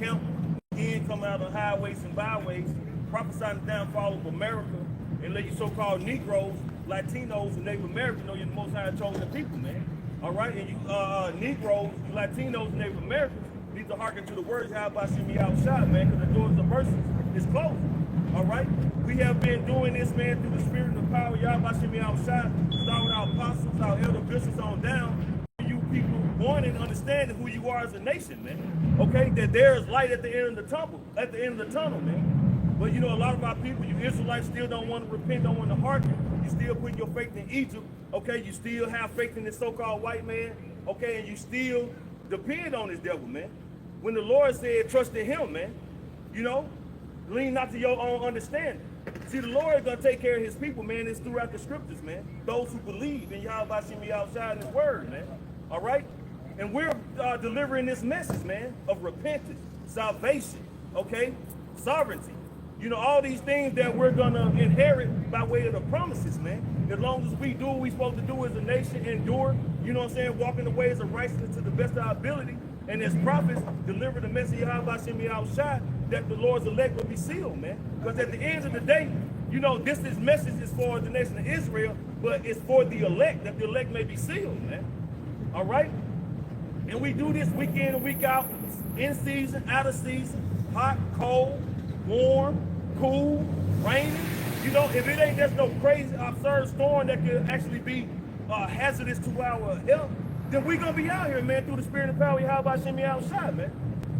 camp, again coming out of highways and byways, prophesying the downfall of America, and let you so-called Negroes, Latinos, and Native Americans know you're the most high chosen people, man. All right, and you Negroes, you Latinos, and Native Americans need to hearken to the words how about me outside, man, because the doors of mercy is closed. All right, we have been doing this, man, through the spirit and the power of Yahweh Shemi outside, start with our apostles, our elder bishops on down. You people born and understanding who you are as a nation, man. Okay, that there is light at the end of the tunnel, man. But you know, a lot of our people, you Israelites, still don't want to repent, don't want to hearken. You still put your faith in Egypt. Okay, you still have faith in this so-called white man. Okay, and you still depend on this devil, man. When the Lord said, trust in him, man, you know, lean not to your own understanding. See, the Lord is going to take care of his people, man. It's throughout the scriptures, man. Those who believe in Yahweh Shemi outside in his word, man. All right? And we're delivering this message, man, of repentance, salvation, okay, sovereignty. You know, all these things that we're going to inherit by way of the promises, man. As long as we do what we're supposed to do as a nation, endure, you know what I'm saying, walk in the ways of righteousness to the best of our ability, and as prophets, deliver the message of Yahweh Shemi outside, that the Lord's elect will be sealed, man. Because at the end of the day, you know, this message is for the nation of Israel, but it's for the elect, that the elect may be sealed, man. All right? And we do this week in and week out, in season, out of season, hot, cold, warm, cool, raining. You know, if it ain't just no crazy, absurd storm that could actually be hazardous to our health, then we're going to be out here, man, through the spirit and power of Yahweh Shemi outside, man.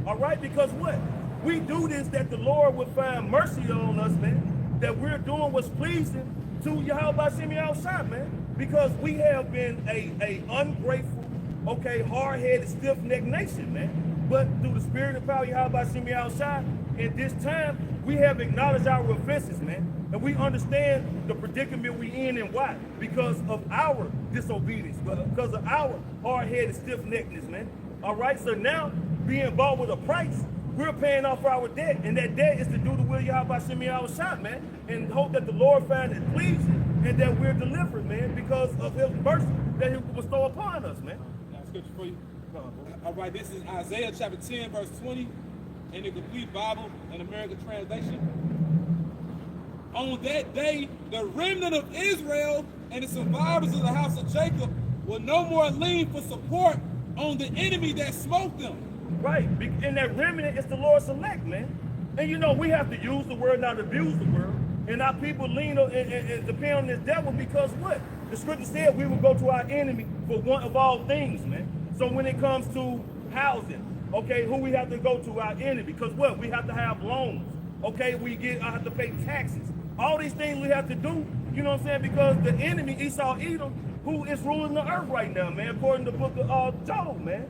All right? Because what? We do this that the Lord would find mercy on us, man, that we're doing what's pleasing to Yahweh Shemi outside, man, because we have been a ungrateful, okay, hard-headed, stiff-necked nation, man. But through the spirit and power of Yahweh Shemi outside, in this time, we have acknowledged our offenses, man. And we understand the predicament we in and why. Because of our disobedience, because of our hard-headed, stiff-neckedness, man. All right, so now, being bought with a price, we're paying off our debt. And that debt is to do the will of Yahweh Shemi outside, man. And hope that the Lord finds it pleasing and that we're delivered, man, because of his mercy that he will bestow upon us, man. Scripture for you. All right, this is Isaiah chapter 10, verse 20, in the complete Bible and American translation. On that day, the remnant of Israel and the survivors of the house of Jacob will no more lean for support on the enemy that smote them. Right, and that remnant is the Lord's elect, man. And you know, we have to use the word, not abuse the word. And our people lean and depend on this devil because what? The scripture said we will go to our enemy for one of all things, man. So when it comes to housing, okay, who we have to go to? Our enemy. Because what? We have to have loans. Okay, I have to pay taxes. All these things we have to do, you know what I'm saying? Because the enemy, Esau Edom, who is ruling the earth right now, man, according to the book of Job, man.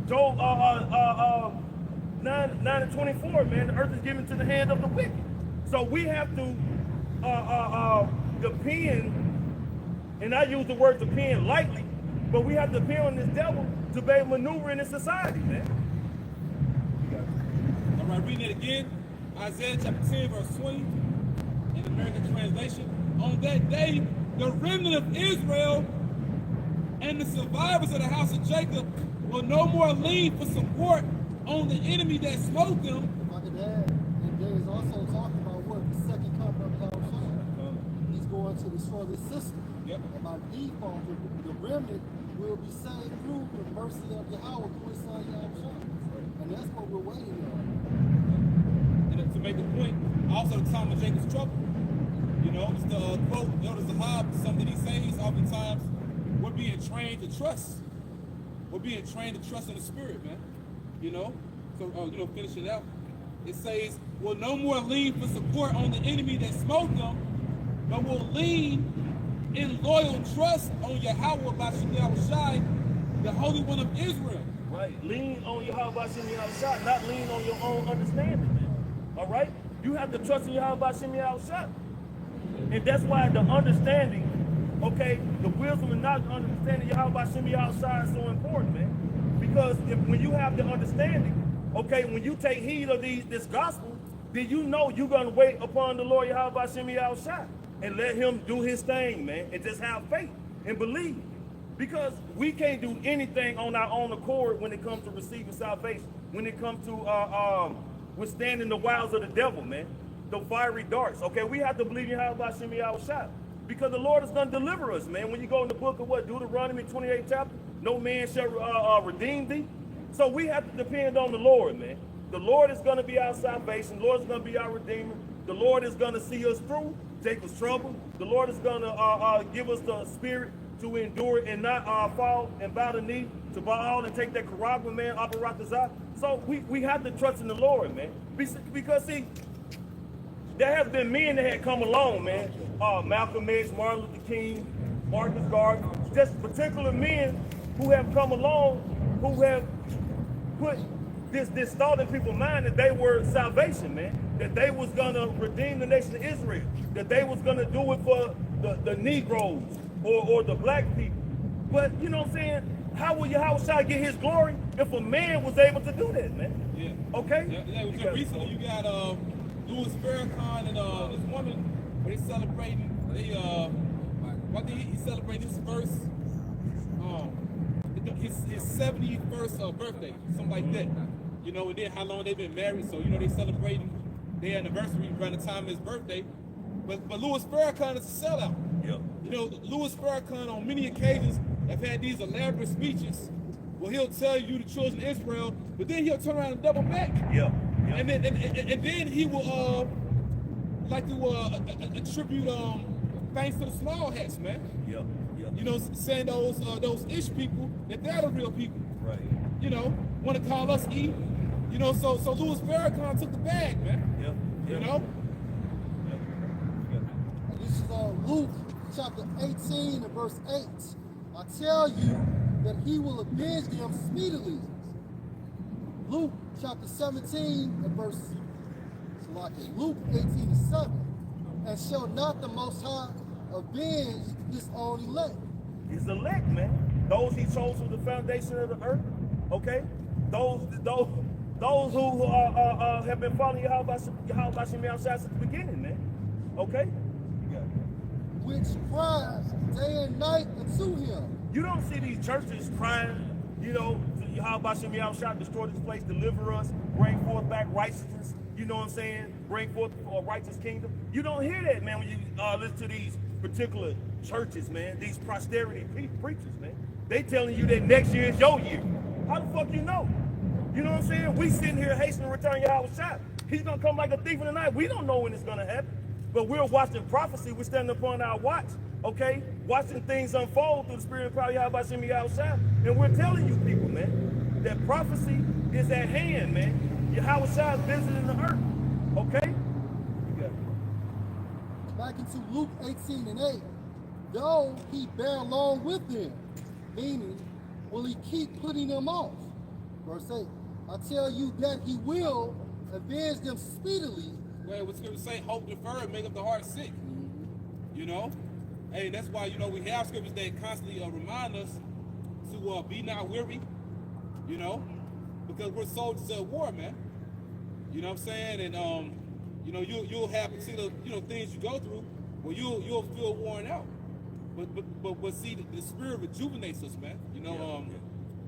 Job 9:24, man, the earth is given to the hand of the wicked. So we have to depend, and I use the word depend lightly, but we have to depend on this devil to be able to maneuver in this society, man. All right, reading it again. Isaiah chapter 10, verse 20, in the American translation. On that day, the remnant of Israel and the survivors of the house of Jacob will no more lean for support on the enemy that smote them. If I could add, and there is also talking about what the second coming of Yahushua. He's going to destroy this system. Yep. And by default, the remnant will be saved through the mercy of Yahweh through his son Yahushua. And that's what we're waiting on. And to make the point, also the time of Jacob's trouble. You know, it's the quote, Elder Zahab, something he says oftentimes, we're being trained to trust. We're being trained to trust in the spirit, man. You know? So, finish it out. It says, we'll no more lean for support on the enemy that smote them, but we'll lean in loyal trust on Yahweh Bashim Yahushai, the Holy One of Israel. Right. Lean on Yahweh Bashim Yahushai, not lean on your own understanding, man. All right? You have to trust in Yahweh Bashim Yahushai. And that's why the understanding, okay, the wisdom and knowledge understanding Yahweh Bashim Yahushai is so important, man. Because when you have the understanding, okay, when you take heed of this gospel, then you know you're going to wait upon the Lord Yahweh Shemi Yahushai and let him do his thing, man, and just have faith and believe. Because we can't do anything on our own accord when it comes to receiving salvation. When it comes to withstanding the wiles of the devil, man. The fiery darts. Okay, we have to believe in how about Shemi our shot. Because the Lord is going to deliver us, man. When you go in the book of Deuteronomy 28 chapter, no man shall redeem thee. So we have to depend on the Lord, man. The Lord is going to be our salvation. The Lord is going to be our redeemer. The Lord is going to see us through Jacob's trouble. The Lord is going to give us the spirit to endure and not fall and bow the knee to Baal and take that Karagwa, man, Aparatazah. So we have to trust in the Lord, man. Because, see, there has been men that had come along, man. Malcolm X, Martin Luther King, Marcus Garvey, just particular men who have come along, who have put this thought in people's mind that they were salvation, man. That they was gonna redeem the nation of Israel. That they was gonna do it for the Negroes or the black people. But you know what I'm saying? How will Yahushua get his glory if a man was able to do that, man? Yeah. Okay? Yeah, just recently you got Louis Farrakhan and this woman, they celebrating, what did he celebrate his first, his 71st birthday, something like that. You know, and then how long they've been married, so, you know, they celebrating their anniversary around the time of his birthday. But Louis Farrakhan is a sellout. Yeah. You know, Louis Farrakhan on many occasions have had these elaborate speeches where he'll tell you the children of Israel, but then he'll turn around and double back. Yeah. And then he will like to attribute thanks to the small hats, man. Yeah. Yeah. You know, saying those ish people that they're the real people. Right. You know, want to call us E. You know, so Louis Farrakhan took the bag, man. Yeah. You know. And this is Luke chapter 18 and verse 8. I tell you that he will avenge them speedily. Luke chapter 17 and verse Luke 18 and 7. And shall not the Most High avenge his own elect? His elect, man. Those he chose from the foundation of the earth. Okay? Those who have been following Yahweh since the beginning, man. Okay? Which cries day and night unto him. You don't see these churches crying, you know, to Yahweh Shem destroy this place, deliver us, bring forth back righteousness, you know what I'm saying? Bring forth a righteous kingdom. You don't hear that, man, when you listen to these particular churches, man, these prosperity preachers, man. They telling you that next year is your year. How the fuck you know? You know what I'm saying? We sitting here hastening to return Yahweh Shai. He's gonna come like a thief in the night. We don't know when it's gonna happen. But we're watching prophecy. We're standing upon our watch, okay? Watching things unfold through the spirit of power, Yahweh Shem Yahweh. And we're telling you people, man, that prophecy is at hand, man. Yahweh Shai is visiting the earth, okay? Back into Luke 18 and 8. Though he bear along with them, meaning, will he keep putting them off? Verse 8. I tell you that he will avenge them speedily. Well, what's going to say, hope deferred, make up the heart sick. You know? Hey, that's why, you know, we have scriptures that constantly remind us to be not weary, you know? Because we're soldiers of war, man. You know what I'm saying? And, you know, you'll have particular, you know, things you go through where you'll feel worn out. But see, the spirit rejuvenates us, man. You know,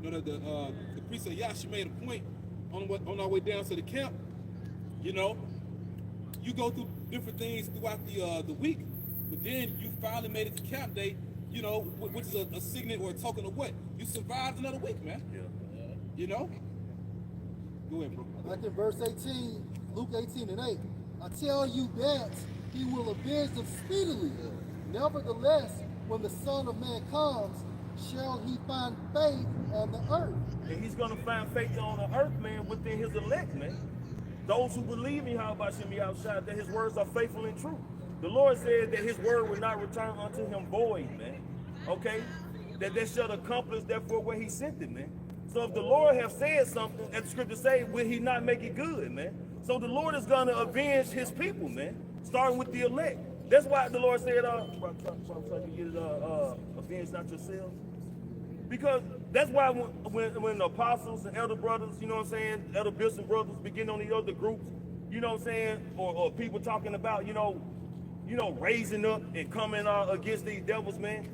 you know, the priest of Yashi made a point on our way down to the camp. You know, you go through different things throughout the week, but then you finally made it to camp day, you know, which is a signet or a token of what? You survived another week, man. Yeah. You know? Go ahead, bro. Like in verse 18, Luke 18 and 8. I tell you that he will avenge them speedily. Nevertheless, when the Son of Man comes, shall he find faith on the earth? And he's going to find faith on the earth, man, within his elect, man. Those who believe in Yahweh Shem Yahweh, that his words are faithful and true. The Lord said that his word will not return unto him void, man. Okay? That they shall accomplish, therefore, where he sent it, man. So if the Lord have said something, as the scripture say, will he not make it good, man? So the Lord is going to avenge his people, man, starting with the elect. That's why the Lord said, avenge not yourselves. Because that's why when the apostles and elder brothers, you know what I'm saying, elder bishops and brothers begin on the other groups, you know what I'm saying, or people talking about, you know, raising up and coming against these devils, man.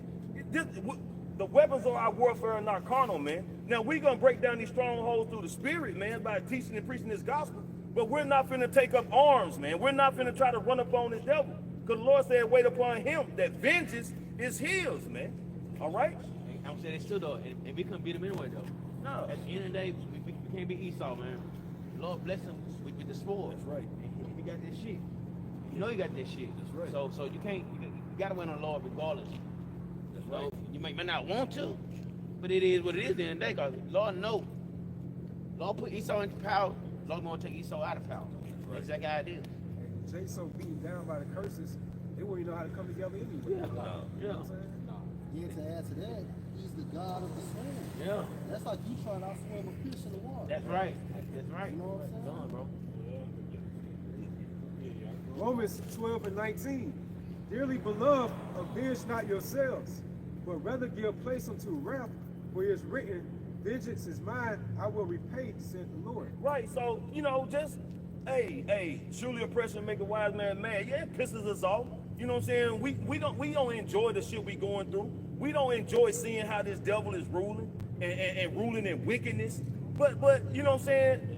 The weapons of our warfare are not carnal, man. Now, we're going to break down these strongholds through the Spirit, man, by teaching and preaching this gospel. But we're not finna take up arms, man. We're not finna try to run up on this devil. Because the Lord said, wait upon him, that vengeance is his, man. All right? I'm saying it's true, though, and we couldn't beat him anyway, though. No. At the end of the day, we can't beat Esau, man. The Lord bless him with the sword. That's right. And he got that shit. You know he got that shit. That's right. So you can't, you gotta win on the Lord regardless. That's So right. you may not want to, but it is what it is at the end of the day, because Lord know. Lord put Esau into power, Lord gonna take Esau out of power. Right. That's exactly how it is. Jay so beaten down by the curses, they wouldn't know how to come together anyway. Yeah. No. You know what I'm saying? Yeah, to add to that, he's the God of the swim. Yeah. That's like you trying to outswim a fish in the water. That's right. That's right. You know what I'm saying? Done, bro. Romans 12 and 19. Dearly beloved, avenge not yourselves, but rather give place unto wrath, for it is written, vengeance is mine, I will repay, said the Lord. Right, so, just, surely oppression make a wise man mad. Yeah, it pisses us off. You know what I'm saying? We don't enjoy the shit we going through. We don't enjoy seeing how this devil is ruling and ruling in wickedness. But you know what I'm saying?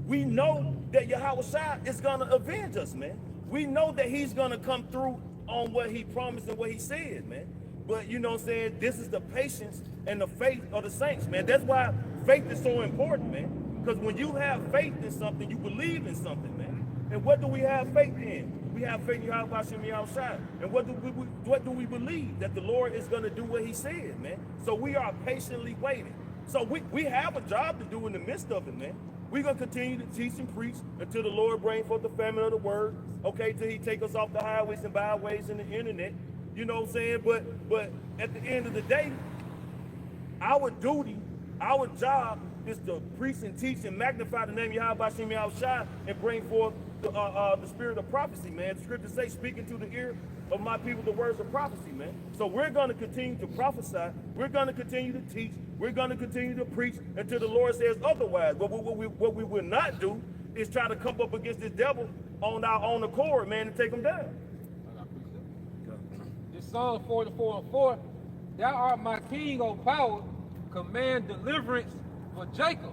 We know that Yahweh Shai is gonna avenge us, man. We know that he's gonna come through on what he promised and what he said, man. But you know what I'm saying? This is the patience and the faith of the saints, man. That's why faith is so important, man. Because when you have faith in something, you believe in something, man. And what do we have faith in? We have faith in Yahweh Hashem Yahweh. And what do we believe? That the Lord is going to do what he said, man. So we are patiently waiting. So we have a job to do in the midst of it, man. We're going to continue to teach and preach until the Lord bring forth the famine of the word, okay, till he take us off the highways and byways and the internet. You know what I'm saying? But at the end of the day, our duty, our job is to preach and teach and magnify the name Yahweh Hashem Yahweh and bring forth the spirit of prophecy, man. The scriptures say, speaking to the ear of my people the words of prophecy, man. So we're going to continue to prophesy. We're going to continue to teach. We're going to continue to preach until the Lord says otherwise. But what we will not do is try to come up against this devil on our own accord, man, and take him down. This Psalm 44:4, thou art my king, O power, command deliverance for Jacob.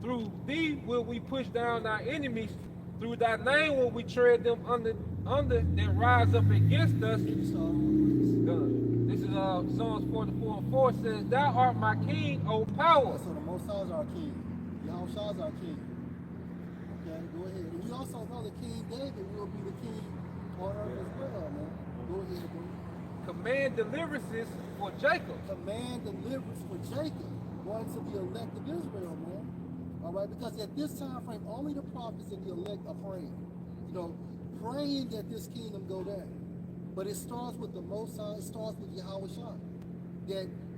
Through thee will we push down our enemies. Through thy name will we tread them under that rise up against us. This is Psalms 44:4 says, thou art my king, O power. So the Most High is our king. Yahweh Shai is our king. Okay, go ahead. And we also know that King David will be the king on earth as well, man. Go ahead, bro. Command deliverances for Jacob. Command deliverance for Jacob, going to the elect of Israel, man. All right, because at this time frame, only the prophets and the elect are praying. Praying that this kingdom go down. But it starts with the Most High, it starts with Yahweh Shai.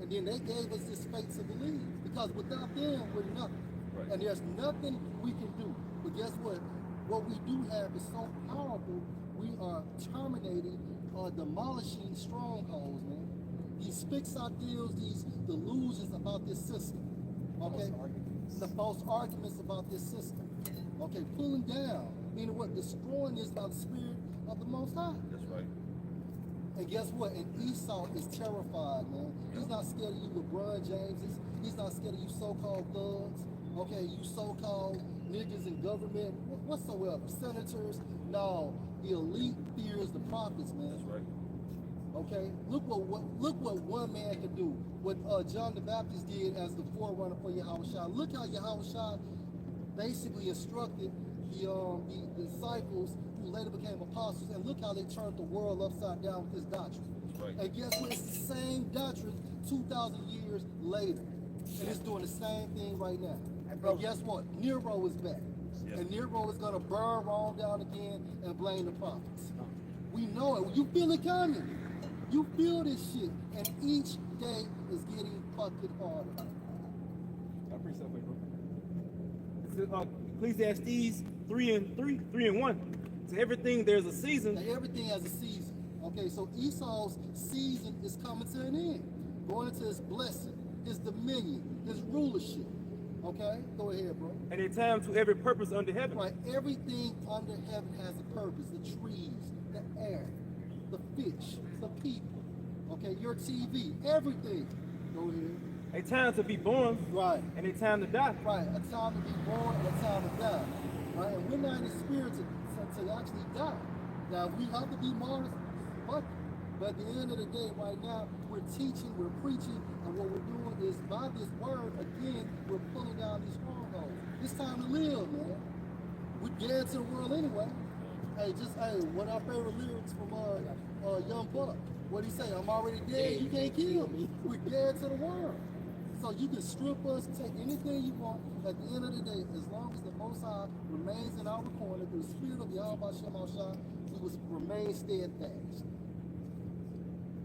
And then they gave us this faith to believe. Because without them, we're nothing. Right. And there's nothing we can do. But guess what? What we do have is so powerful, we are terminating or demolishing strongholds, man. These fixed ideals, these delusions about this system. Okay? The false arguments about this system. Okay, pulling down, meaning what? Destroying this by the Spirit of the Most High. That's right. And guess what? And Esau is terrified, man. He's not scared of you LeBron Jameses. He's not scared of you so-called thugs. Okay, you so-called niggas in government, whatsoever. Senators. No, the elite fears the prophets, man. That's right. Okay, look what one man could do. What John the Baptist did as the forerunner for Yahweh Shai. Look how Yahweh Shai basically instructed the disciples who later became apostles, and look how they turned the world upside down with this doctrine. That's right. And guess what? It's the same doctrine 2,000 years later, and it's doing the same thing right now. And guess what? Nero is back, Yes. and Nero is gonna burn Rome down again and blame the prophets. We know it. You feel it coming. You feel this shit, and each day is getting fucking harder. I appreciate it, bro. Ecclesiastes 3:1. To everything there's a season. Now, everything has a season. Okay, so Esau's season is coming to an end, going into his blessing, his dominion, his rulership. Okay, go ahead, bro. And a time to every purpose under heaven. Right, everything under heaven has a purpose. The trees, the air, the fish, the people. Okay, your TV, everything. Go ahead. A time to be born Right. and a time to die. Right. A time to be born and a time to die. Right. And we're not in the spirit to actually die. Now we have to be martyrs, but at the end of the day, right now, we're teaching, we're preaching, and what we're doing is by this word, again, we're pulling down these strongholds. It's time to live, man. We're dead to the world anyway. Hey, one of our favorite lyrics from Young Buck. What he say? I'm already dead. You can't kill me. We're dead to the world. So you can strip us, take anything you want. At the end of the day, as long as the Most High remains in our corner, through the spirit of Yahweh Shem Shah, we will remain steadfast.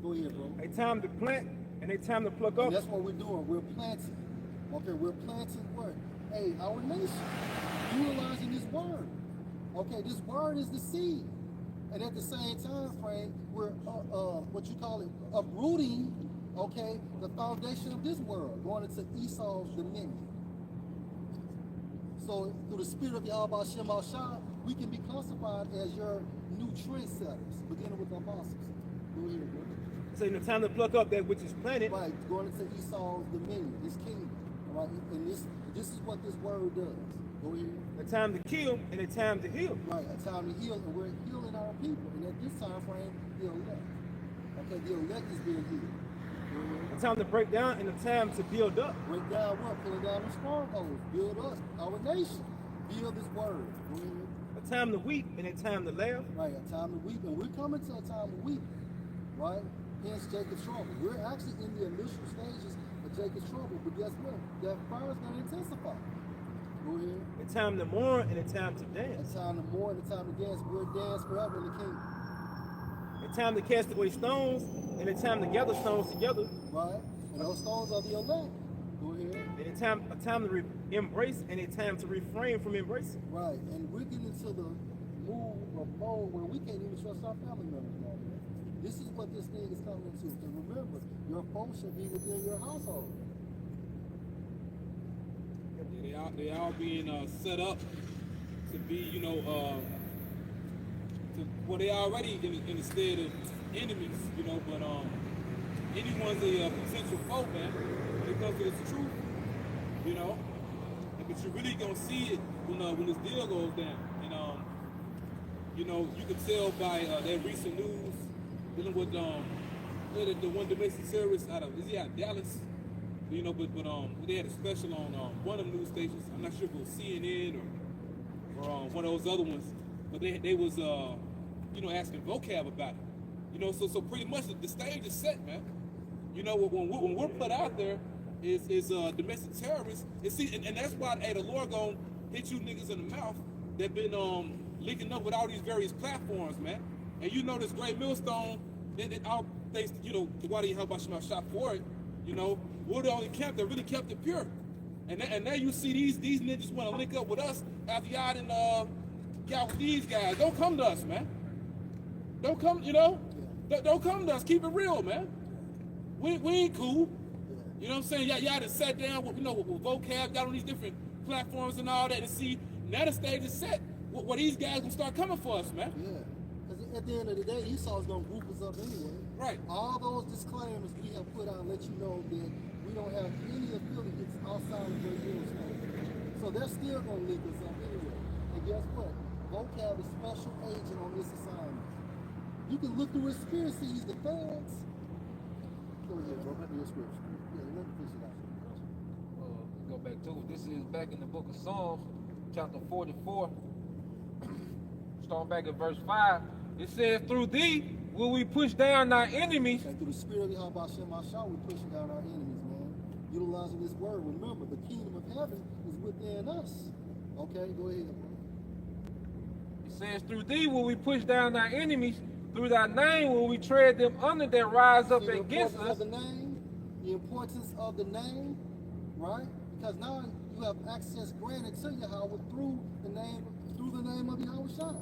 Go ahead, bro. A time to plant and a time to pluck up. And that's what we're doing. We're planting. Okay, we're planting what? Hey, our nation, utilizing this word. Okay, this word is the seed. And at the same time frame, we're what you call it, uprooting, okay, the foundation of this world, going into Esau's dominion. So through the spirit of Yahweh Shem Shah, we can be classified as your new trendsetters, beginning with the apostles. Go ahead, bro. So in the time to pluck up that which is planted. Right, going into Esau's dominion, his kingdom. Right, and this is what this word does. Go ahead. A time to kill and a time to heal. Right, a time to heal, and we're healing our people. And at this time frame, the elect. Okay, the elect is being healed. Go ahead. A time to break down and a time to build up. Break down what? Pulling down the strongholds. Build up our nation. Build this word. Go ahead. A time to weep and a time to laugh. Right, a time to weep. And we're coming to a time to weep. Right? Hence Jacob's trouble. We're actually in the initial stages of Jacob's trouble, but guess what? That fire is going to intensify. Go ahead. A time to mourn and a time to dance. A time to mourn, a time to dance. We'll dance forever in the kingdom. A time to cast away stones and a time to gather stones together. Right? And those stones are the elect. Go ahead. And a time to embrace and a time to refrain from embracing. Right. And we're getting into the mode where we can't even trust our family members now. This is what this thing is coming to. And remember, your folks should be within your household. They are being set up to be, they already in the state of enemies, but anyone's a potential foe, man, when it comes to this truth, but you're really gonna see it when this deal goes down, and you can tell by that recent news dealing with the one domestic terrorist out of Dallas. But they had a special on one of the news stations. I'm not sure if it was CNN or one of those other ones. But they was asking vocab about it. So pretty much the stage is set, man. When we're put out there is domestic terrorists. And that's why the Lord gonna hit you niggas in the mouth that been linking up with all these various platforms, man. And this great millstone, all thanks to why do you help out shot for it, we're the only camp that really kept it pure. And now you see these ninjas want to link up with us after y'all done got with these guys. Don't come to us, man. Don't come, don't come to us. Keep it real, man. We ain't cool. You know what I'm saying? Y'all done sat down with, with vocab, got on these different platforms and all that, and see, now the stage is set. Where these guys gonna start coming for us, man. Yeah. Because at the end of the day, Esau's gonna group us up anyway. Right. All those disclaimers we have put out let you know that we don't have any affiliates outside of Great Millstone. So they're still going to link us up anyway. And guess what? Vocab is special agent on this assignment. You can look through his conspiracies, the feds. Go ahead, bro. Back to your scripture. Yeah, let me finish it out. Go back to it. This is back in the book of Psalms, chapter 44. Starting back at verse 5. It says, through thee will we push down thy enemies. And through the spirit of Yahweh Shem Shah, we're pushing down our enemies, man. Utilizing this word. Remember, the kingdom of heaven is within us. Okay, go ahead, bro. It says, through thee will we push down thy enemies. Through thy name will we tread them under that rise up against us. The importance of the name, right? Because now you have access granted to Yahweh through the name of Yahweh Shah.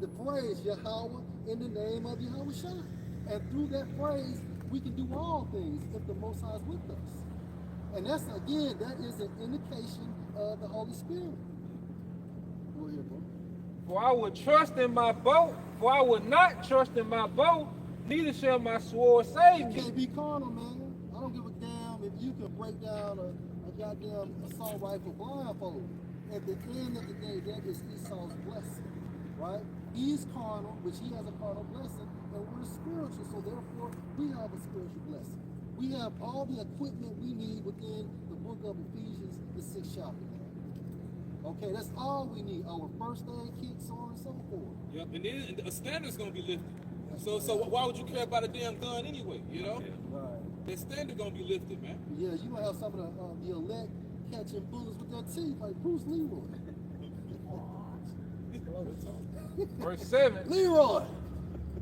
The phrase Yahweh in the name of Yahweh Shah. And through that phrase, we can do all things if the Most High is with us. And that's, again, that is an indication of the Holy Spirit. Go ahead, bro. For I would trust in my bow, for I would not trust in my bow, neither shall my sword save You me. can't be carnal, man. I don't give a damn you can break down a goddamn assault rifle blindfold. At the end of the day, that is Esau's blessing, right? He's carnal, which he has a carnal blessing, and we're spiritual, so therefore we have a spiritual blessing. We have all the equipment we need within the book of Ephesians, the 6th chapter. Okay, that's all we need. Our first aid kit, so on and so forth. Yep, and then a standard's gonna be lifted. So why would you care about a damn gun anyway? You know, Right. the standard gonna be lifted, man. Yeah, you gonna have some of the elect catching bullets with their teeth, like Bruce Leroy. Verse 7. Leroy!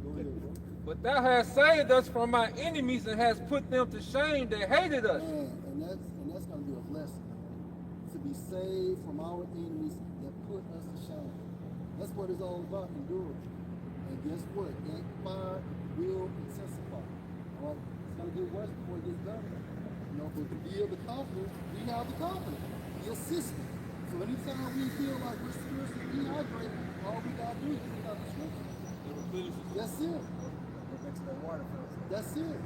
Go ahead, bro. But thou hast saved us from our enemies and hast put them to shame that hated us. Man, and that's gonna be a blessing, man. To be saved from our enemies that put us to shame. That's what it's all about, endurance. And guess what? That fire will intensify. All right? It's gonna get worse before it gets better. You know, but to build the confidence, we have the confidence. The assistant. So anytime we feel like we're spiritually dehydrated, all we gotta do is pick up the scripture. That's it. That's it.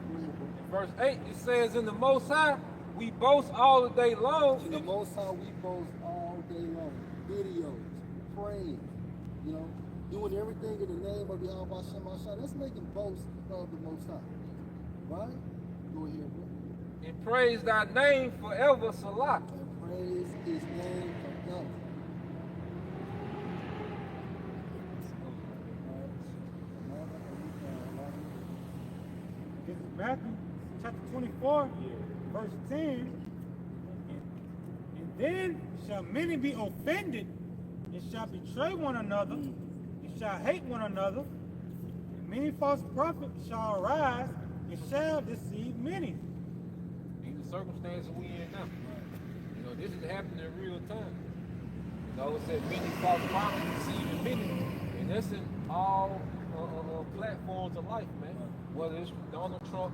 In verse 8, it says, in the Most High, we boast all the day long. In the Most High, we boast all day long. Videos, praying, you know, doing everything in the name of Yahweh Shem Hashai. That's making boast of the Most High. Right? Go ahead, bro. And praise thy name forever, Salah. And praise his name forever. This is Matthew chapter 24, verse 10. And then shall many be offended, and shall betray one another, and shall hate one another. And many false prophets shall arise, and shall deceive many. These are circumstances we in now. You know, this is happening in real time. You know, it said many false prophets deceiving many. And that's in all platforms of life, man. Whether it's Donald Trump,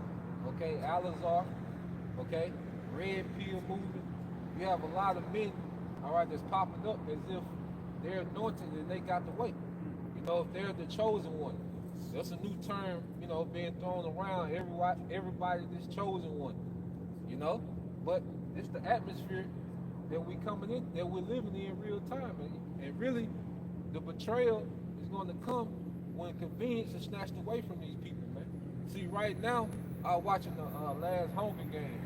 okay, Al-Azhar, okay, Red Pill movement. You have a lot of men, all right, that's popping up as if they're anointed and they got the weight. You know, if they're the chosen one. That's a new term, you know, being thrown around. Everybody this chosen one, you know. But it's the atmosphere that we coming in, that we're living in real time, man. And really, the betrayal is going to come when convenience is snatched away from these people, man. See, right now, I was watching the last Hunger Games.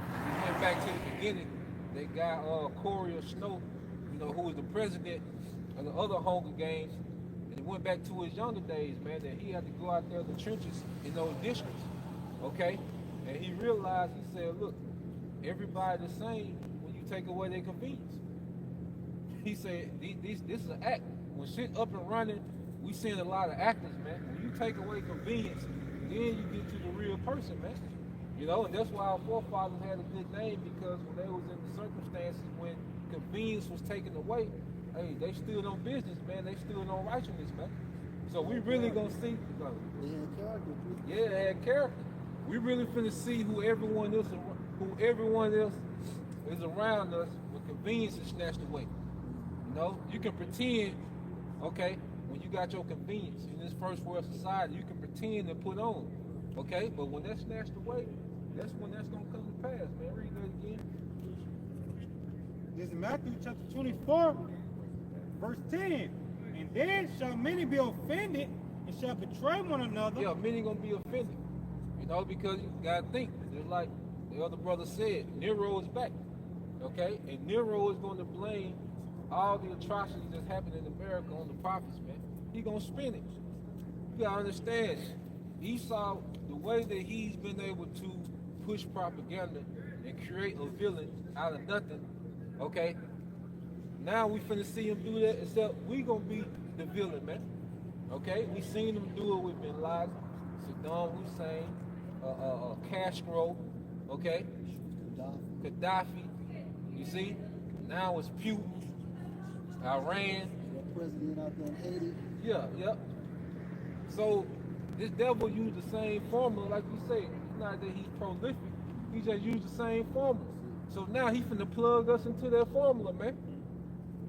We went back to the beginning. They got Corey Snow, you know, who was the president of the other Hunger Games. And he went back to his younger days, man, that he had to go out there in the trenches in those districts, okay? And he realized, he said, look, everybody the same when you take away their convenience. He said, this is an act. When shit up and running, we seeing a lot of actors, man. When you take away convenience, then you get to the real person, man. You know, and that's why our forefathers had a good name, because when they was in the circumstances when convenience was taken away, hey, they stood on business, man. They stood on righteousness, man. So we really gonna see. They had character. Yeah, they had character. We really finna see who everyone else is around us when convenience is snatched away. You know, you can pretend, okay, when you got your convenience in this first world society, you can pretend and put on, okay? But when that's snatched away, that's when that's gonna come to pass, man. Read that again. This is Matthew chapter 24, verse 10. And then shall many be offended, and shall betray one another. Yeah, many gonna be offended, you know, because you gotta think. Just like the other brother said, Nero is back, okay? And Nero is going to blame all the atrocities that's happening in America on the prophets, man. He gonna spin it. You gotta understand, Esau, the way that he's been able to push propaganda and create a villain out of nothing, okay? Now we finna see him do that, except we gonna be the villain, man. Okay? We seen him do it with Bin Laden, Saddam Hussein, Castro, okay? Gaddafi. You see? Now it's Putin, Iran. That president out there in Haiti. Yeah. So this devil used the same formula, like you say. It's not that he's prolific. He just used the same formula. So now he finna plug us into that formula, man.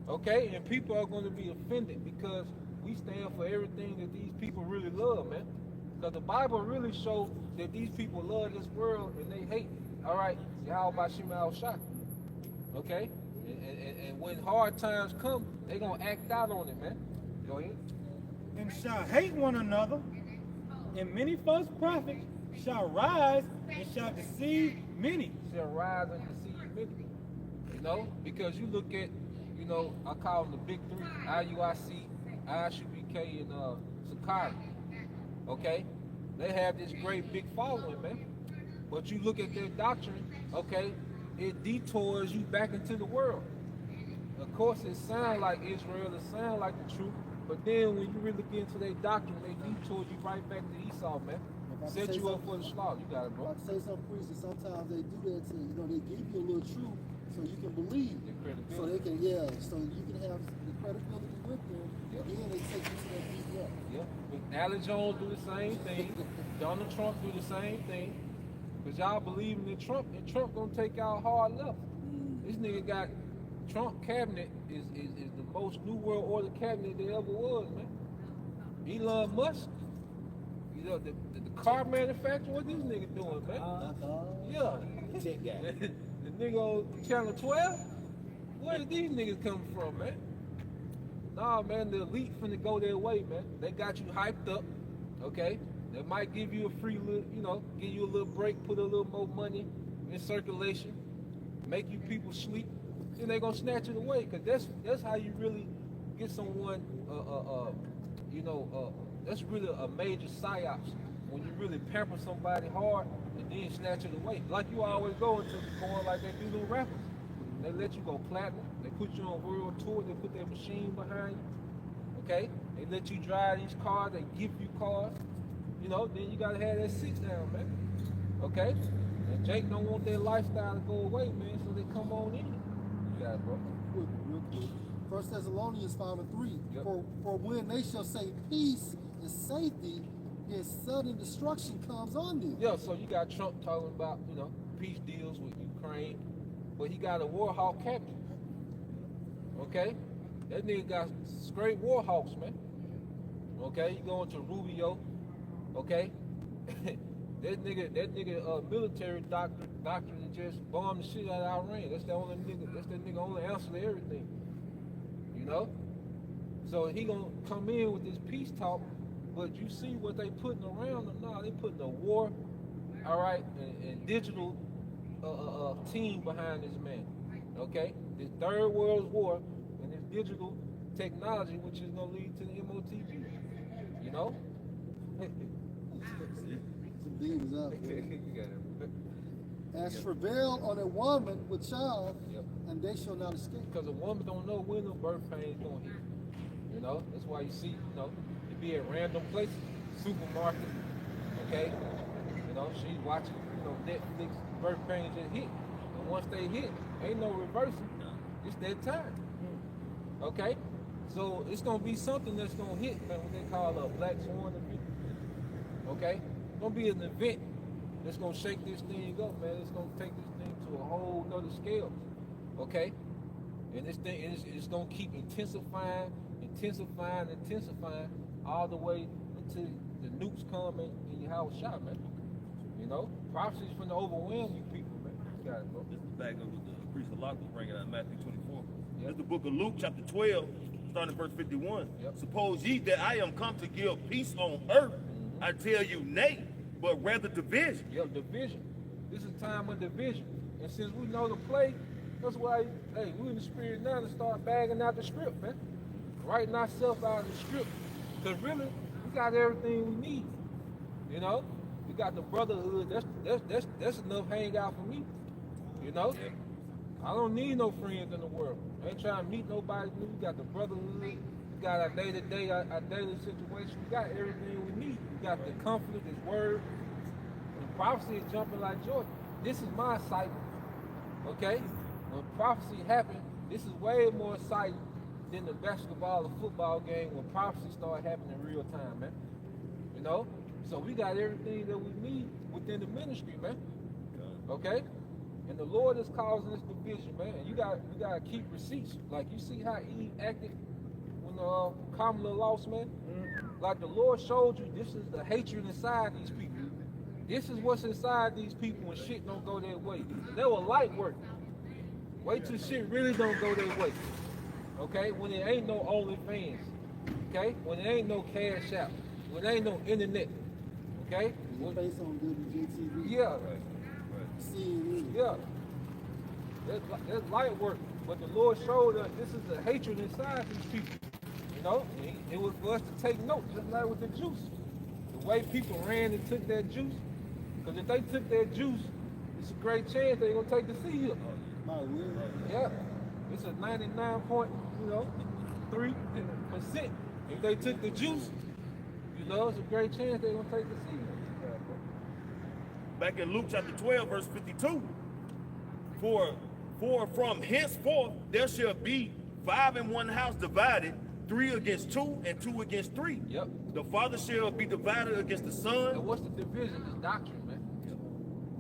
Okay? And people are going to be offended because we stand for everything that these people really love, man. Because the Bible really shows that these people love this world and they hate, all right, Yahweh Shema Shah. Okay? And when hard times come, they going to act out on it, man. Go ahead. And shall hate one another, and many false prophets shall rise and shall deceive many. Shall rise and deceive many. You know, because you look at, you know, I call them the big three, IUIC, ISUBK, and Sakari. Okay? They have this great big following, man. But you look at their doctrine, okay, it detours you back into the world. Of course, it sounds like Israel, it sounds like the truth, but then when you really get into their doctrine, they detour you right back to Esau, man. Set you up for the slaughter. You got it, bro. Like I say something, priest, and sometimes they do that to, you know, they give you a little truth so you can believe. So they can, so you can have the credibility with them, and then they take you to that deep level. Yeah, but Alex Jones do the same thing. Donald Trump do the same thing. Because y'all believing in Trump, and Trump gonna take out hard left. This nigga got Trump cabinet is the most New World Order cabinet there ever was, man. Elon Musk, you know, the car manufacturer, what this nigga doing, man? Yeah. Tech guy. The nigga on Channel 12? Where did these niggas coming from, man? Nah, man, the elite finna go their way, man. They got you hyped up, okay? They might give you a free little, you know, give you a little break, put a little more money in circulation, make you people sleep, then they gonna snatch it away. Cause that's how you really get someone, you know, that's really a major psyops. When you really pamper somebody hard and then snatch it away. Like you always going like they do little rappers. They let you go platinum, they put you on world tour, they put their machine behind you, okay? They let you drive these cars, they give you cars. You know, then you gotta have that 6 down, man. Okay? And Jake don't want their lifestyle to go away, man, so they come on in. You got it, bro. Real quick. 1 Thessalonians 5:3. Yep. For when they shall say peace and safety, then sudden destruction comes on them. Yeah, so you got Trump talking about, you know, peace deals with Ukraine, but he got a war hawk cabinet. Okay? That nigga got straight war hawks, man. Okay, you going to Rubio. Okay, that nigga military doctrine just bombed the shit out of Iran. That's the nigga only answer to everything. You know? So he gonna come in with this peace talk, but you see what they putting around them now, they putting a war, all right, and digital team behind this man. Okay? This third world war and this digital technology, which is gonna lead to the MOTV. You know? Some demons out there. As travail on a woman with child, and they shall not escape. Because a woman don't know when the birth pain is going to hit. You know, that's why you see, you know, you be at random places, supermarket, okay? You know, she's watching, you know, Netflix, birth pain just hit. And once they hit, ain't no reversing. It's that time. Okay? So it's going to be something that's going to hit, man, what they call a black swan event. Okay? It's going to be an event that's going to shake this thing up, man. It's going to take this thing to a whole nother scale. Okay? And this thing is going to keep intensifying all the way until the nukes come and your house shot, man. You know? Prophecies from the overwhelm you people, man. You got it, bro. This is back up with the priest of Lot was bringing out Matthew 24. This is the book of Luke, chapter 12, starting at verse 51. Suppose ye that I am come to give peace on earth, I tell you nay, but rather division. Division. This is time of division. And since we know the play, that's why, hey, we in the spirit now to start bagging out the script, man. Writing ourselves out of the script. Because really, we got everything we need. You know? We got the brotherhood. That's enough hangout for me. You know? I don't need no friends in the world. I ain't trying to meet nobody new. We got the brotherhood. We got our day-to-day, our daily situation. We got everything we need. We got the comfort, this word. The prophecy is jumping like Jordan. This is my cycle. Okay? When prophecy happened, this is way more exciting than the basketball or football game when prophecy started happening in real time, man. You know? So we got everything that we need within the ministry, man. Okay? And the Lord is causing this division, man. You got to keep receipts. Like you see how Eve acted Kamala lost, man. Like the Lord showed you, this is the hatred inside these people. This is what's inside these people when shit don't go their way. They were light work. Wait till shit really don't go their way. Okay? When there ain't no OnlyFans. Okay? When there ain't no Cash App. When there ain't no internet. Okay? Your face on WGTV. Yeah. CNN. Yeah. That's light work. But the Lord showed us this is the hatred inside these people. You know? It was for us to take note, just like with the juice. The way people ran and took that juice. Because if they took that juice, it's a great chance they're going to take the seal. My will. Yeah. It's a 99.3%. If they took the juice, you know, it's a great chance they're going to take the seal. Back in Luke chapter 12, verse 52, for from henceforth there shall be 5 in one house divided, 3 against 2, and 2 against 3. Yep. The father shall be divided against the son. And what's the division? This doctrine, man.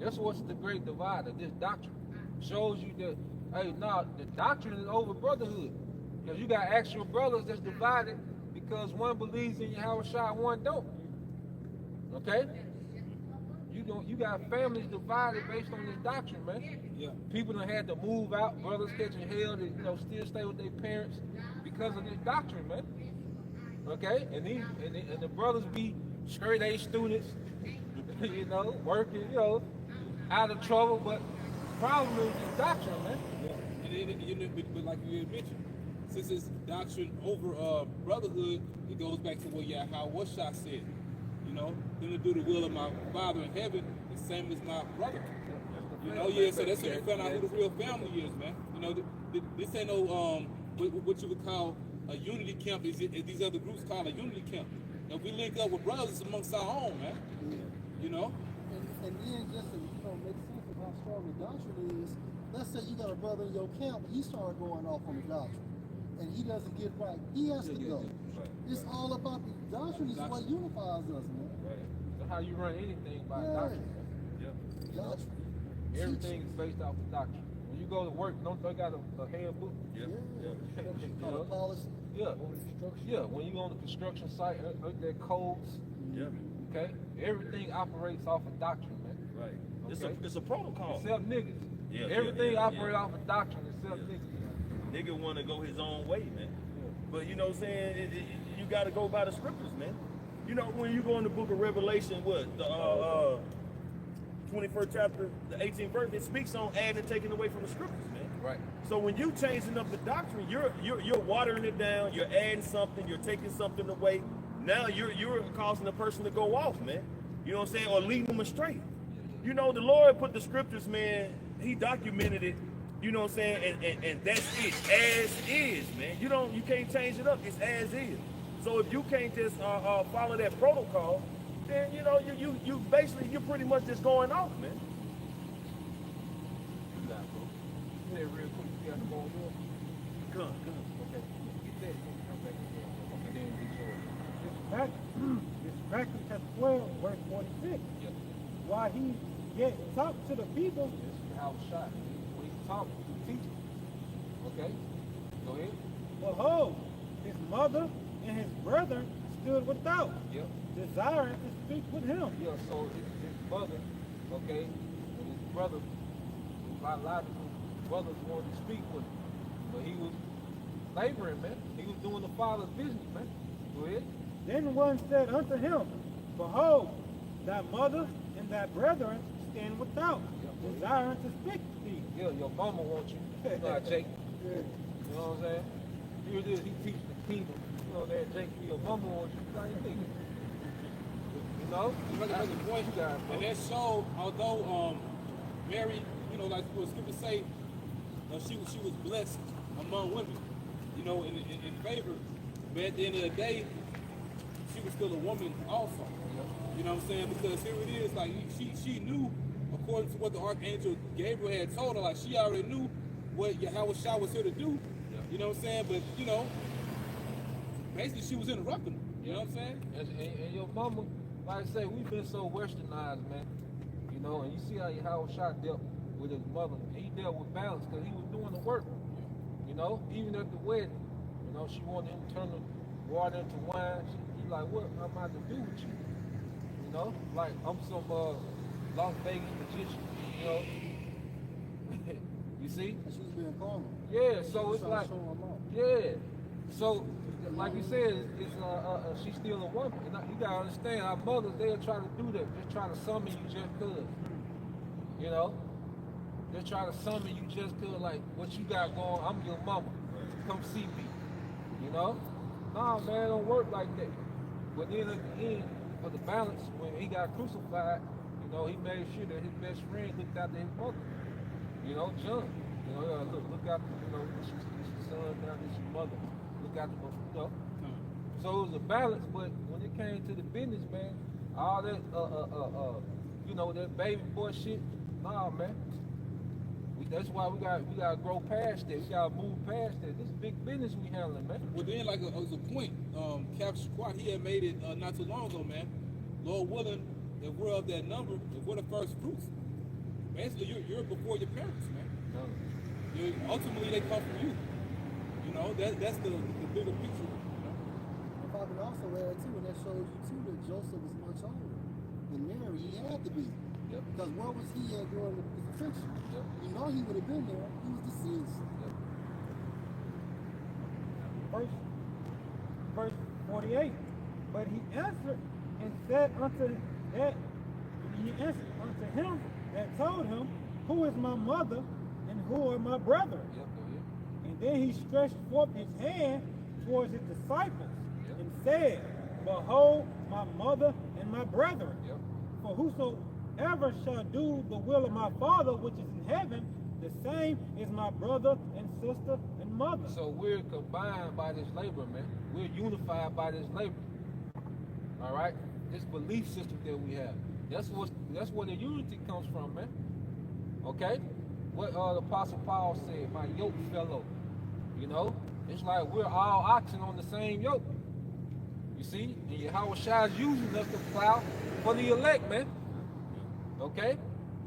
That's what's the great divider. This doctrine shows you that, hey, nah, the doctrine is over brotherhood. Because you got actual brothers that's divided because one believes in Yahweh Shai, one don't. Okay? You got families divided based on this doctrine, man. Yeah. People done had to move out, brothers catching hell to, still stay with their parents because of this doctrine, man. Okay? And the brothers be straight A students, working, out of trouble, but the problem is this doctrine, man. But like you had mentioned, since it's doctrine over brotherhood, it goes back to what Yahweh Shai said. Them to do the will of my Father in heaven, the same as my brother. So that's how you found out who the real family is, man. This ain't no what you would call a unity camp. These other groups call a unity camp. If we link up with brothers amongst our own, man. And then just to make sense of how strong the doctrine is, let's say you got a brother in your camp, he started going off on the doctrine, and he doesn't get right. He has to go. It's all about the doctrine. Is what unifies us, man. That's how you run anything by doctrine. Doctrine. Everything is based off of doctrine. When you go to work, don't they got a handbook? Policy. Yeah. When you on the construction site, their codes. Yeah. Okay. Everything operates off of doctrine, man. Right. Okay? It's a protocol. Except niggas. Yeah, Everything operates off of doctrine except niggas. Nigga want to go his own way, man. But you know what I'm saying? You got to go by the scriptures, man. When you go in the book of Revelation, the 21st chapter, the 18th verse, it speaks on adding and taking away from the scriptures, man. Right. So when you changing up the doctrine, you're watering it down, you're adding something, you're taking something away. Now you're causing the person to go off, man. You know what I'm saying? Or leading them astray. The Lord put the scriptures, man, he documented it, you know what I'm saying, and that's it, as is, man. You can't change it up, it's as is. So if you can't just follow that protocol, then you basically you're pretty much just going off, man. Real quick, you got the ball there? Come. Okay. Get that. Come back in here. And then get yours. It's back in chapter 12, verse 46. Yep. While he yet talked to the people, This is how it's shot. When he's talking, he's teaching. Okay? Go ahead. behold, his mother and his brother stood without, Yep. desiring to speak with him. Yeah, so his mother, okay, and his brother, biological brothers wanted to speak with him. But he was laboring, man. He was doing the father's business, man. Go ahead. Then one said unto him, behold, thy mother and thy brethren stand without, desiring to speak to thee. Yeah, your mama wants you. You know how Jake, Yeah. you know what I'm saying? Here it is, he teaches the kingdom. You know that Jake, your mama wants you. How you think? You know? You make a point, You got it, bro. and that showed, although Mary, like what Scripture say, she was blessed among women, in favor. But at the end of the day, she was still a woman also. You know what I'm saying? Because here it is, like she knew, according to what the archangel Gabriel had told her, like she already knew what Yahweh Shai was here to do. You know what I'm saying? But basically she was interrupting him. You know what I'm saying? And your mama, like I say, we've been so westernized, man. And you see how Yahweh Shai dealt with his mother. He dealt with balance because he was doing the work. Even at the wedding, You know, she wanted him to turn the water into wine. He like, what am I to do with you? You know, like I'm some Las Vegas magician. You know, you see? And she was being carnal. Yeah. So it's Trying like, to show him off. yeah. So like you said, it's she's still a woman. And you gotta understand, our mothers, they'll try to do that. Just try to summon you just cause. You know? They try to summon you just cause, like, what you got going, I'm your mama. Come see me. You know? Nah, man, it don't work like that. But then at the end, for the balance, when he got crucified, you know, he made sure that his best friend looked after his mother. You know, John. You know, look after, you know, this is your son, now this is your mother. Look after them, you know. So it was a balance, but when it came to the business, man, all that, you know, that baby boy shit, nah, man. That's why we gotta grow past that. We gotta move past that. This is big business we handling, man. Well, then, like, as a point, Captain Squad, he had made it not too long ago, man. Lord willing, if we're of that number, if we're the first fruits, basically, you're before your parents, man. Ultimately, they come from you. You know, that's the bigger picture. You know? If I could also add too, and that shows you too that Joseph was much older than Mary. He had to be. Yep. Because where was he at during the crucifixion? Yep. You know he would have been there. He was deceased. Verse 48. But he answered and said unto him that told him, who is my mother and who are my brethren? Yep. And then he stretched forth his hand towards his disciples and said, behold my mother and my brethren. Yep. For whosoever shall do the will of my Father which is in heaven, the same is my brother and sister and mother. So we're combined by this labor, man. We're unified by this labor. All right? This belief system that we have. That's where the unity comes from, man. Okay? What the Apostle Paul said, my yoke fellow. You know? It's like we're all oxen on the same yoke. You see? And Yahweh Shai is using us to plow for the elect, man. Okay?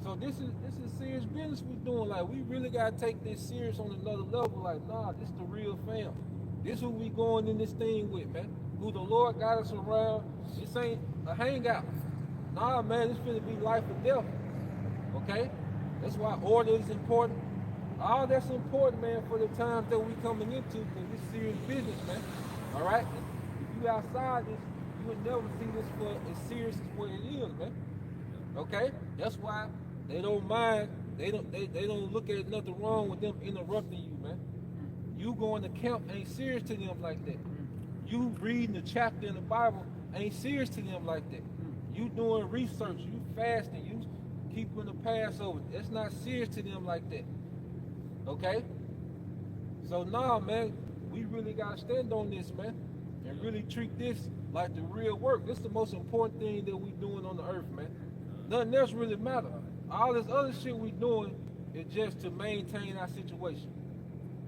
So this is serious business we're doing. Like, we really gotta take this serious on another level. Like, nah, this is the real fam. This who we going in this thing with, man. Who the Lord got us around. This ain't a hangout. Nah, man, this finna be life or death. Okay? That's why order is important. All that's important, man, for the times that we coming into, because this serious business, man. All right? If you outside this, you would never see this for as serious as what it is, man. Okay? That's why they don't mind. They don't look at nothing wrong with them interrupting you, man. You going to camp ain't serious to them like that. You reading the chapter in the Bible ain't serious to them like that. You doing research, you fasting, you keeping the Passover. That's not serious to them like that. Okay? So nah, man, we really gotta stand on this, man, and really treat this like the real work. This is the most important thing that we doing on the earth, man. Nothing else really matter. All this other shit we doing is just to maintain our situation.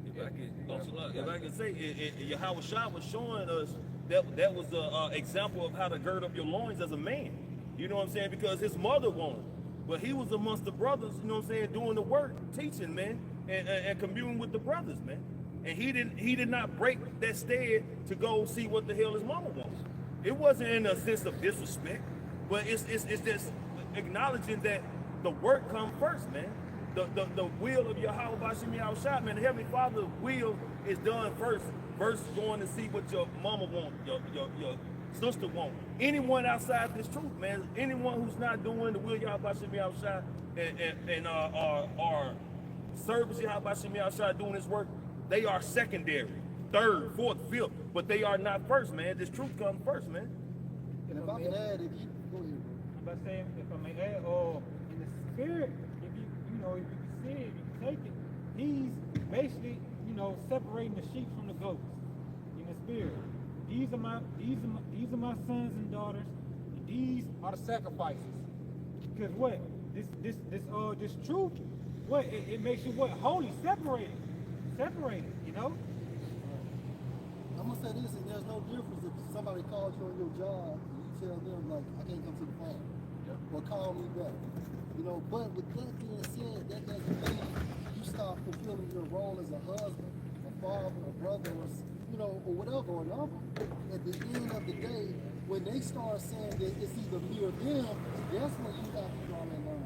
If I can say, Yahweh Shai was showing us that was an example of how to gird up your loins as a man. You know what I'm saying? Because his mother won't. But he was amongst the brothers, you know what I'm saying, doing the work, teaching, man, and communing with the brothers, man. And he did not break that stead to go see what the hell his mama wants. It wasn't in a sense of disrespect, but it's just acknowledging that the work comes first, man. The will of Yahweh Bashim Yahushua, man, the Heavenly Father's will is done first versus going to see what your mama wants, your sister wants. Anyone outside this truth, man, anyone who's not doing the will of Yahweh Bashim Yahushua and are service Yahweh Bashim Yahushua doing his work, they are secondary, third, fourth, fifth, but they are not first, man. This truth comes first, man. And if I can add, if you go ahead, I'm about saying, if I may add, in the spirit, if you can see it, if you can take it, he's basically, separating the sheep from the goats in the spirit. These are my sons and daughters, and these are the sacrifices. Because what? This truth, what? It makes you what? Holy, separated, you know? I'm gonna say this, and there's no difference if somebody calls you on your job and you tell them like, I can't come to the phone, or call me back. But with that being said, that doesn't mean you stop fulfilling your role as a husband, a father, a brother, or or whatever, or number, at the end of the day, when they start saying that it's either me or them, that's when you have to draw that line.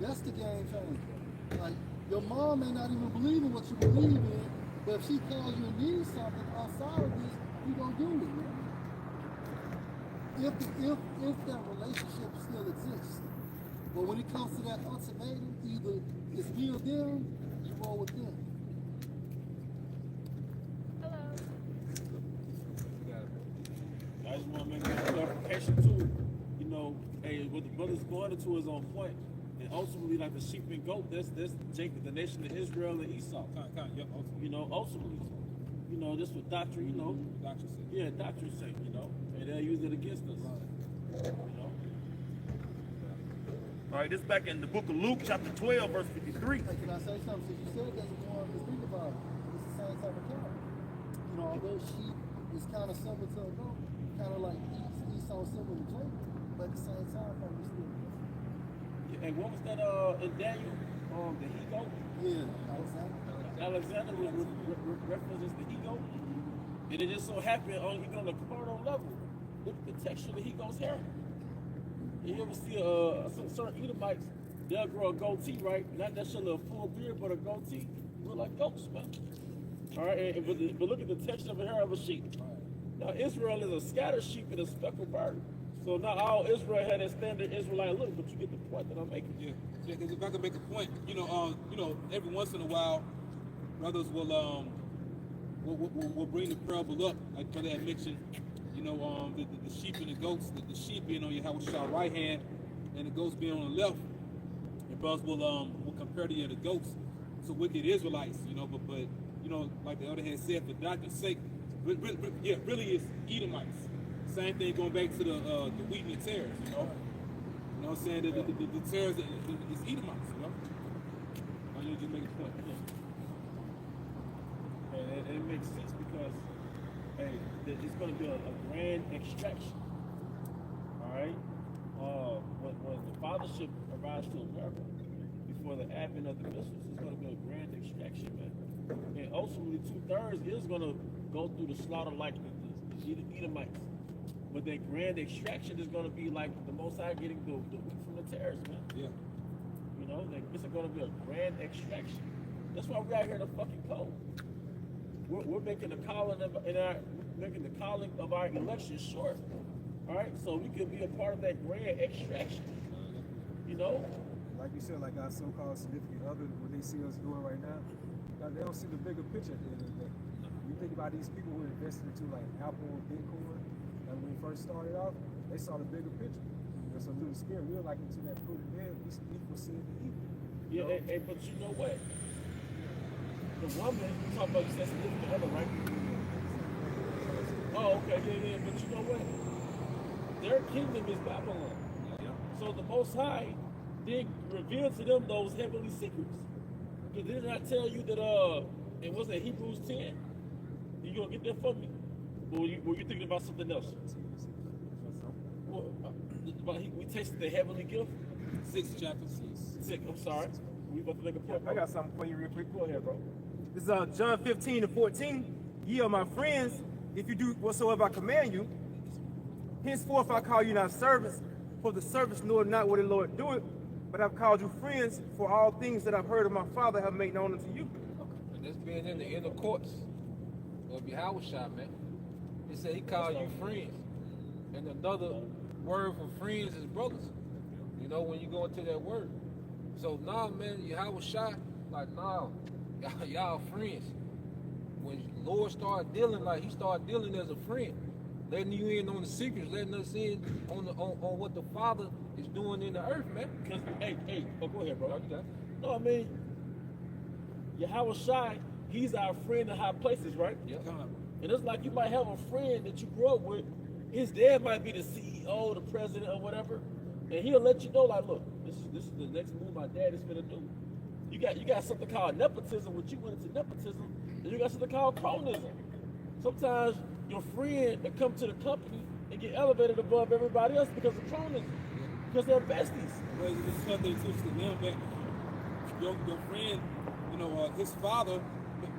That's the game changer. Like, your mom may not even believe in what you believe in, but if she calls you and needs something outside of this, you gonna do it, man. If that relationship still exists. But when it comes to that ultimatum, either it's me or them, you roll with them. I just want to make that clarification too. Hey, what the brother's going into is on point. And ultimately, like the sheep and goat, that's Jacob, the nation of Israel and Esau. Ultimately. This was doctrine, Doctrine sake. Yeah, doctrine's sake, and they'll use it against us. All right, this back in the book of Luke, chapter 12, verse 53. Hey, can I say something? Since you said that, just think about it. It's the same type of character. Although sheep is kind of similar to a goat, kind of like Esau similar to Jacob, but at the same time, probably still different. Yeah, and what was that in Daniel? The he-goat? Yeah, Alexander was referenced as the he-goat. And it just so happened, even on the carnal level, look at the texture of the he-goat's hair. You ever see certain Edomites, they'll grow a goatee, right? Not necessarily a full beard, but a goatee. Look like goats, man. All right, but look at the texture of the hair of a sheep. Now, Israel is a scattered sheep and a speckled bird. So not all Israel had that standard Israelite look, but you get the point that I'm making. Yeah, because if I can make a point, every once in a while, brothers will bring the parable up, like Brother had mentioned, the sheep and the goats, the sheep being on Yahweh's right hand, and the goats being on the left. And brothers will compare the goats to wicked Israelites, but like the elder had said, for doctrine's sake, really it's Edomites. Same thing going back to the wheat and the tares, You know what I'm saying? The tares is Edomites, I need to just make a point. And it makes sense because, hey, it's going to be a grand extraction. All right? When the fathership arrives to America, before the advent of the missiles, it's going to be a grand extraction, man. And ultimately, 2/3 is going to go through the slaughter like the Edomites. But that grand extraction is going to be like the Most High getting the wheat from the tares, man. Yeah. This is going to be a grand extraction. That's why we're out here in the fucking cold. We're making the calling of our election short. All right, so we could be a part of that grand extraction. Like you said, like our so-called significant other, what they see us doing right now, they don't see the bigger picture at the end of the day. You think about these people who invested into like Apple and Bitcoin, and when we first started off, they saw the bigger picture. So through the spirit, we were like into that prudent man, we foreseeing the evil. Yeah, but you know what? The woman, you talk about, you said significant other, right? Oh, okay, yeah, but you know what? Their kingdom is Babylon. Yeah. So the Most High did reveal to them those heavenly secrets. Because didn't I tell you that, it wasn't Hebrews 10? You gonna get that for me? Or were you thinking about something else? We tasted the heavenly gift. 6th chapter. 6, I'm sorry. We about to make a point. I got something for you real quick. Go ahead, bro. This is John 15:14. Ye are my friends, if you do whatsoever I command you. Henceforth I call you not servants, for the servants know not what the Lord doeth, but I've called you friends, for all things that I've heard of my Father have made known unto you. And this being in the inner courts of Yahweh, man. He said he called you friends. And another word for friends is brothers. When you go into that word. So now, man, Yahweh shot, like, now, y'all friends. When Lord started dealing, like he started dealing as a friend, letting you in on the secrets, letting us in on what the Father is doing in the earth, man. Because, go ahead, bro. No, I mean, Yahweh Shai, he's our friend in high places, right? Yeah. And it's like you might have a friend that you grew up with. His dad might be the CEO, the president, or whatever, and he'll let you know, like, look, this is the next move my dad is gonna do. You got something called nepotism, which you went into nepotism, and you got something called cronism. Sometimes your friend will come to the company and get elevated above everybody else because of cronism, because they're besties. Well, this is something interesting now that your friend, his father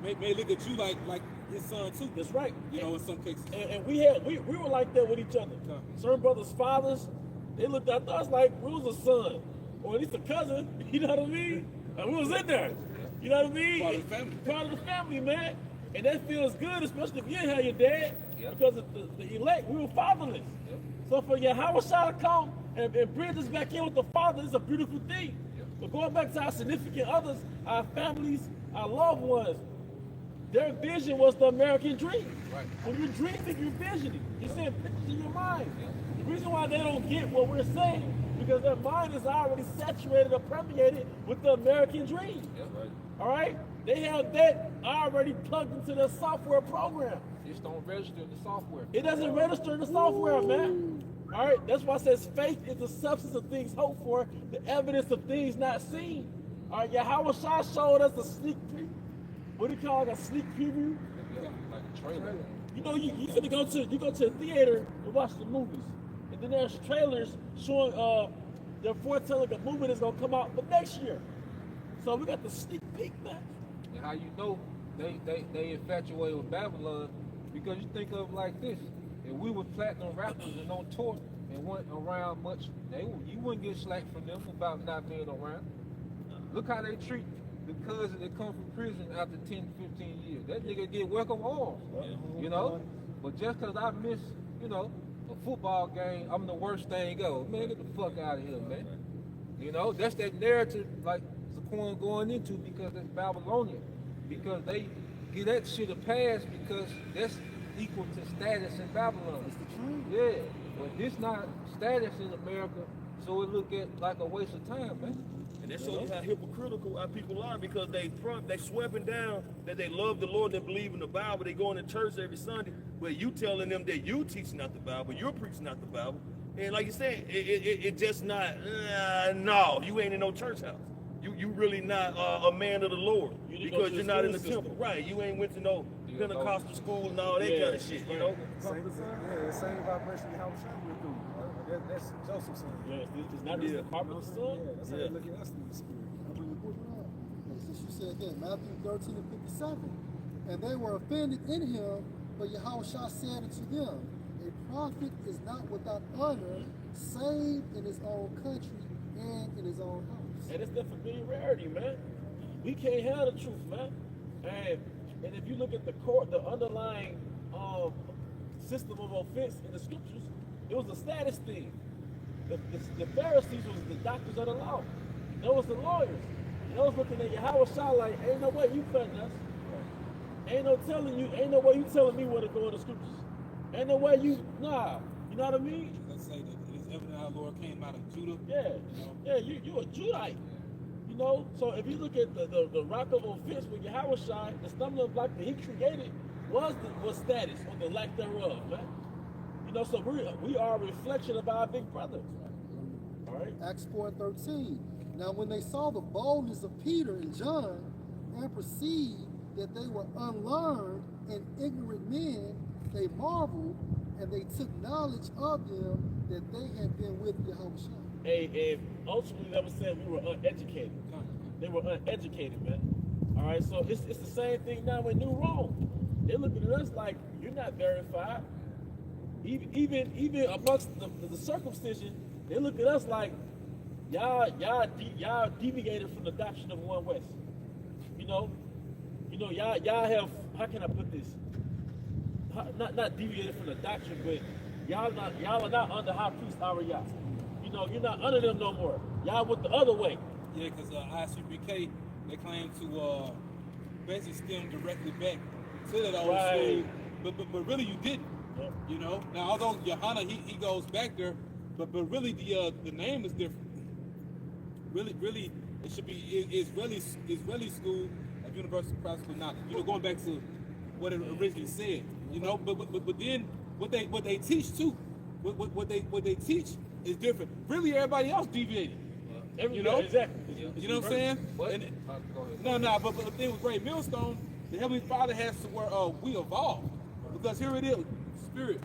may look at you like his son too. That's right. You know, in some cases. And we were like that with each other. Certain brothers' fathers, they looked at us like we was a son, or at least a cousin. You know what I mean? And we was in there. You know what I mean? Part of the family. Part of the family, man. And that feels good, especially if you didn't have your dad, because of the elect, we were fatherless. So for Yahweh Shah to come and bring us back in with the Father is a beautiful thing. But going back to our significant others, our families, our loved ones, their vision was the American dream. Right. When you're dreaming, you're visioning. You're seeing pictures in your mind. The reason why they don't get what we're saying, because their mind is already saturated or permeated with the American dream. All right? They have that already plugged into their software program. Just don't register in the software. It doesn't register in the software, man. All right? That's why it says faith is the substance of things hoped for, the evidence of things not seen. All right? Yahweh Shah showed us a sneak peek. What do you call it? A sneak preview? Like a trailer. You know, you go to a theater and watch the movies, and then there's trailers showing they're foretelling a movie that's gonna come out for next year. So we got the sneak peek, man. And how you know they infatuated with Babylon, because you think of it like this: if we were platinum rappers and on tour and weren't around much, you wouldn't get slack from them about not being around. Look how they treat the cousin that come from prison after 10, 15 years. That nigga get welcome arms, you know? But just because I miss, you know, a football game, I'm the worst thing go. Man, get the fuck out of here, man. You know, that's that narrative like Zaquan going into, because that's Babylonian. Because they give that shit a pass because that's equal to status in Babylon. That's the truth. Yeah, but this not status in America, so it look at like a waste of time, man. And that shows you how hypocritical our people are, because they sweeping down that they love the Lord and believe in the Bible. They going to church every Sunday, but you telling them that you teaching out the Bible, you're preaching out the Bible. And like you said, it just not, no, you ain't in no church house. You really not a man of the Lord, because you're not in the temple. Right, you ain't went to no Pentecostal school and all that kind of shit, you know? Same vibration how Shah went through. That's Joseph's son. Yeah, it's not just the carpenter's son. Yeah, that's how they look at us through the spirit. I bring the book around. Since you said that, Matthew 13 and 57. And they were offended in him, but Yahweh Shah said unto them, a prophet is not without honor, save in his own country and in his own house. And it's the familiarity, man. We can't have the truth, man. And if you look at the underlying system of offense in the scriptures, it was a status thing. The Pharisees was the doctors of the law. That was the lawyers. And those looking at Yahweh Shah like, ain't no way you cutting us. Ain't no way you telling me where to go in the scriptures. Ain't no way you, nah. You know what I mean? Let's say that it is evident our Lord came out of Judah. Yeah. Yeah, you a Judite. You know, so if you look at the rock of offense with Yahweh Shah, the stumbling block that he created was status, or the lack thereof, man. You know, so we are a reflection of our big brother. All right. Acts 4 and 13. Now when they saw the boldness of Peter and John, and perceived that they were unlearned and ignorant men, they marveled, and they took knowledge of them that they had been with Yahweh Shah. And ultimately, that was saying we were uneducated. They were uneducated, man. All right, so it's the same thing now in New Rome. They're looking at us like, you're not verified. Even amongst the circumcision, they look at us like, y'all deviated from the doctrine of one West. You know, y'all have, how can I put this? Not deviated from the doctrine, but y'all are not under high priest Ariah. You know, you're not under them no more. Y'all went the other way. Yeah, because ICBK, they claim to basically stem directly back to that old school, but really you didn't. Yep. You know, now although Johanna he goes back there, but really the name is different. Really it should be Israeli school of universal practical knowledge. You know, going back to what it originally said. You know, but then what they teach too, what they teach is different. Really, everybody else deviated. You know, exactly. You know what I'm saying? What? And, Go ahead. no, but the thing with Great Millstone, the Heavenly Father has to where we evolve. Because here it is, Spirit.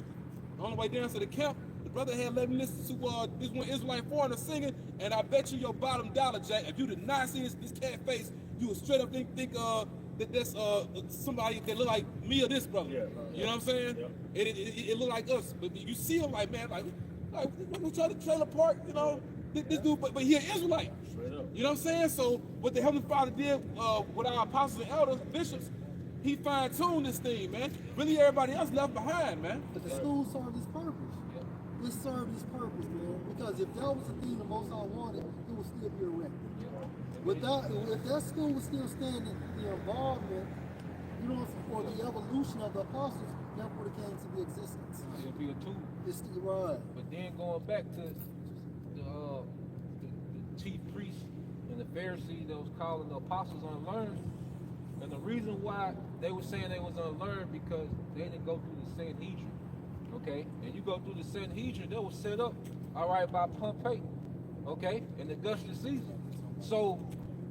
On the way down to the camp, the brother had let me listen to this one Israelite foreigner singing, and I bet you your bottom dollar, Jack, if you did not see this cat face, you would straight up think that's somebody that look like me or this brother. Yeah. You know what I'm saying? Yeah. It look like us, but you see him like, man, like we try to trailer park, you know, this dude, but he an Israelite. Straight up. You know what I'm saying? So what the Heavenly Father did with our apostles and elders, bishops, he fine-tuned this thing, man. Really everybody else left behind, man. But the school served its purpose. It served its purpose, man. Because if that was the thing the Most High wanted, it would still be erected. If that school was still standing, the involvement, you know, for the evolution of the apostles, that would have came to the existence. It'll be a tool. It's still right. But then going back to the chief priests and the Pharisees that was calling the apostles unlearned, and the reason why they were saying they was unlearned because they didn't go through the Sanhedrin. Okay, and you go through the Sanhedrin, that was set up, all right, by Pompey, okay, in Augustus Caesar. So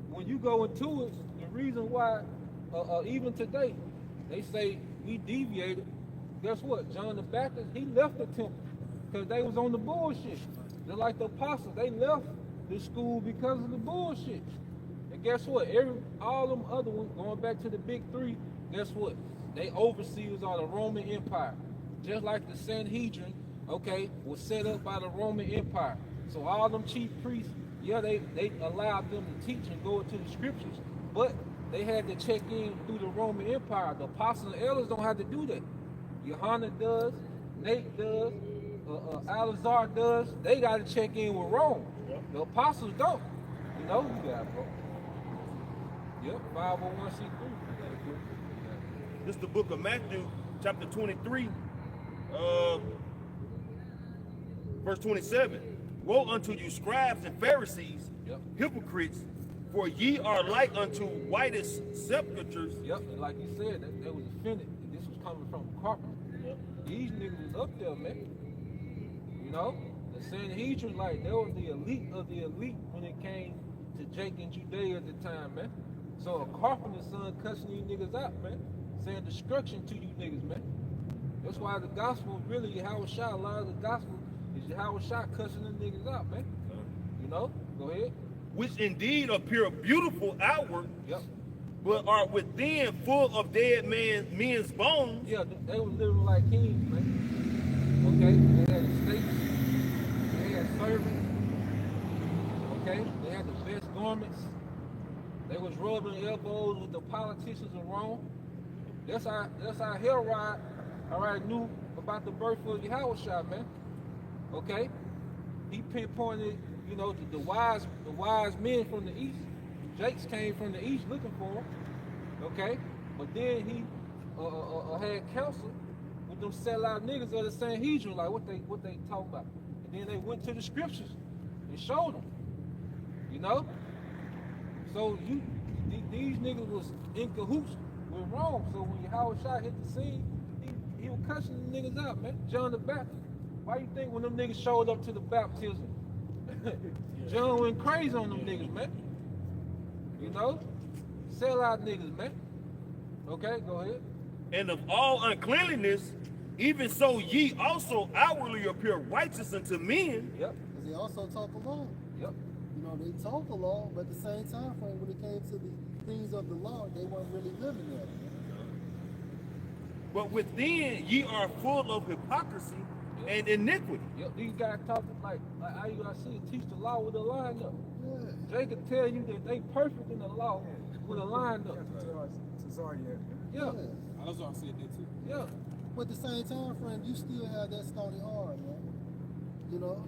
when you go into it, the reason why, even today, they say we deviated. Guess what? John the Baptist, he left the temple because they was on the bullshit. They're like the apostles, they left the school because of the bullshit. And guess what? All them other ones, going back to the big three, guess what? They overseers are the Roman Empire. Just like the Sanhedrin, okay, was set up by the Roman Empire. So all them chief priests, yeah, they allowed them to teach and go into the scriptures, but they had to check in through the Roman Empire. The apostles and elders don't have to do that. Johanna does, Nate does, Alazar does. They got to check in with Rome. The apostles don't. You know, you got it, bro. Yep, 501c3. This is the book of Matthew, chapter 23, verse 27. Woe unto you, scribes and Pharisees, hypocrites, for ye are like unto whitest sepulchres. Yep, and like you said, they was offended. And this was coming from carpenter. These niggas was up there, man. You know, the Sanhedrin, like, they were the elite of the elite when it came to Jake and Judea at the time, man. So a carpenter's son cussing you niggas out, man, saying destruction to you niggas, man. That's why the gospel really, Yahweh Shah, a lot of the gospel is Yahweh Shah cussing them niggas out, man. You know, go ahead. Which indeed appear beautiful outward, Yep. but are within full of dead men's bones. Yeah, they were living like kings, man. Okay, they had estates, they had servants, okay, they had the best garments, they was rubbing elbows with the politicians of Rome. That's how Herod, all right, knew about the birth of Yahweh Shah, man. Okay, he pinpointed, you know, the wise men from the east. Jakes came from the east looking for him. Okay, but then he had counsel with them sellout niggas of the Sanhedrin, like what they talk about. And then they went to the scriptures and showed them. You know, so these niggas was in cahoots with Rome. So when Yahweh Shah hit the scene, he was cussing the niggas out, man. John the Baptist. Why you think when them niggas showed up to the baptism, John went crazy on them niggas, man? You know? Sell out niggas, man. Okay, go ahead. And of all uncleanliness, even so ye also outwardly appear righteous unto men. Yep. Because they also taught the law. Yep. You know, they taught the law, but at the same time frame, when it came to the things of the law, they weren't really living there. But within ye are full of hypocrisy and iniquity. Yep. These guys talking like how you gotta see teach the law with a line up. Yeah. They can tell you that they perfect in the law with a line up. Yeah. Alazar said that too. Yeah. But at the same time frame, you still have that stony heart, man. You know?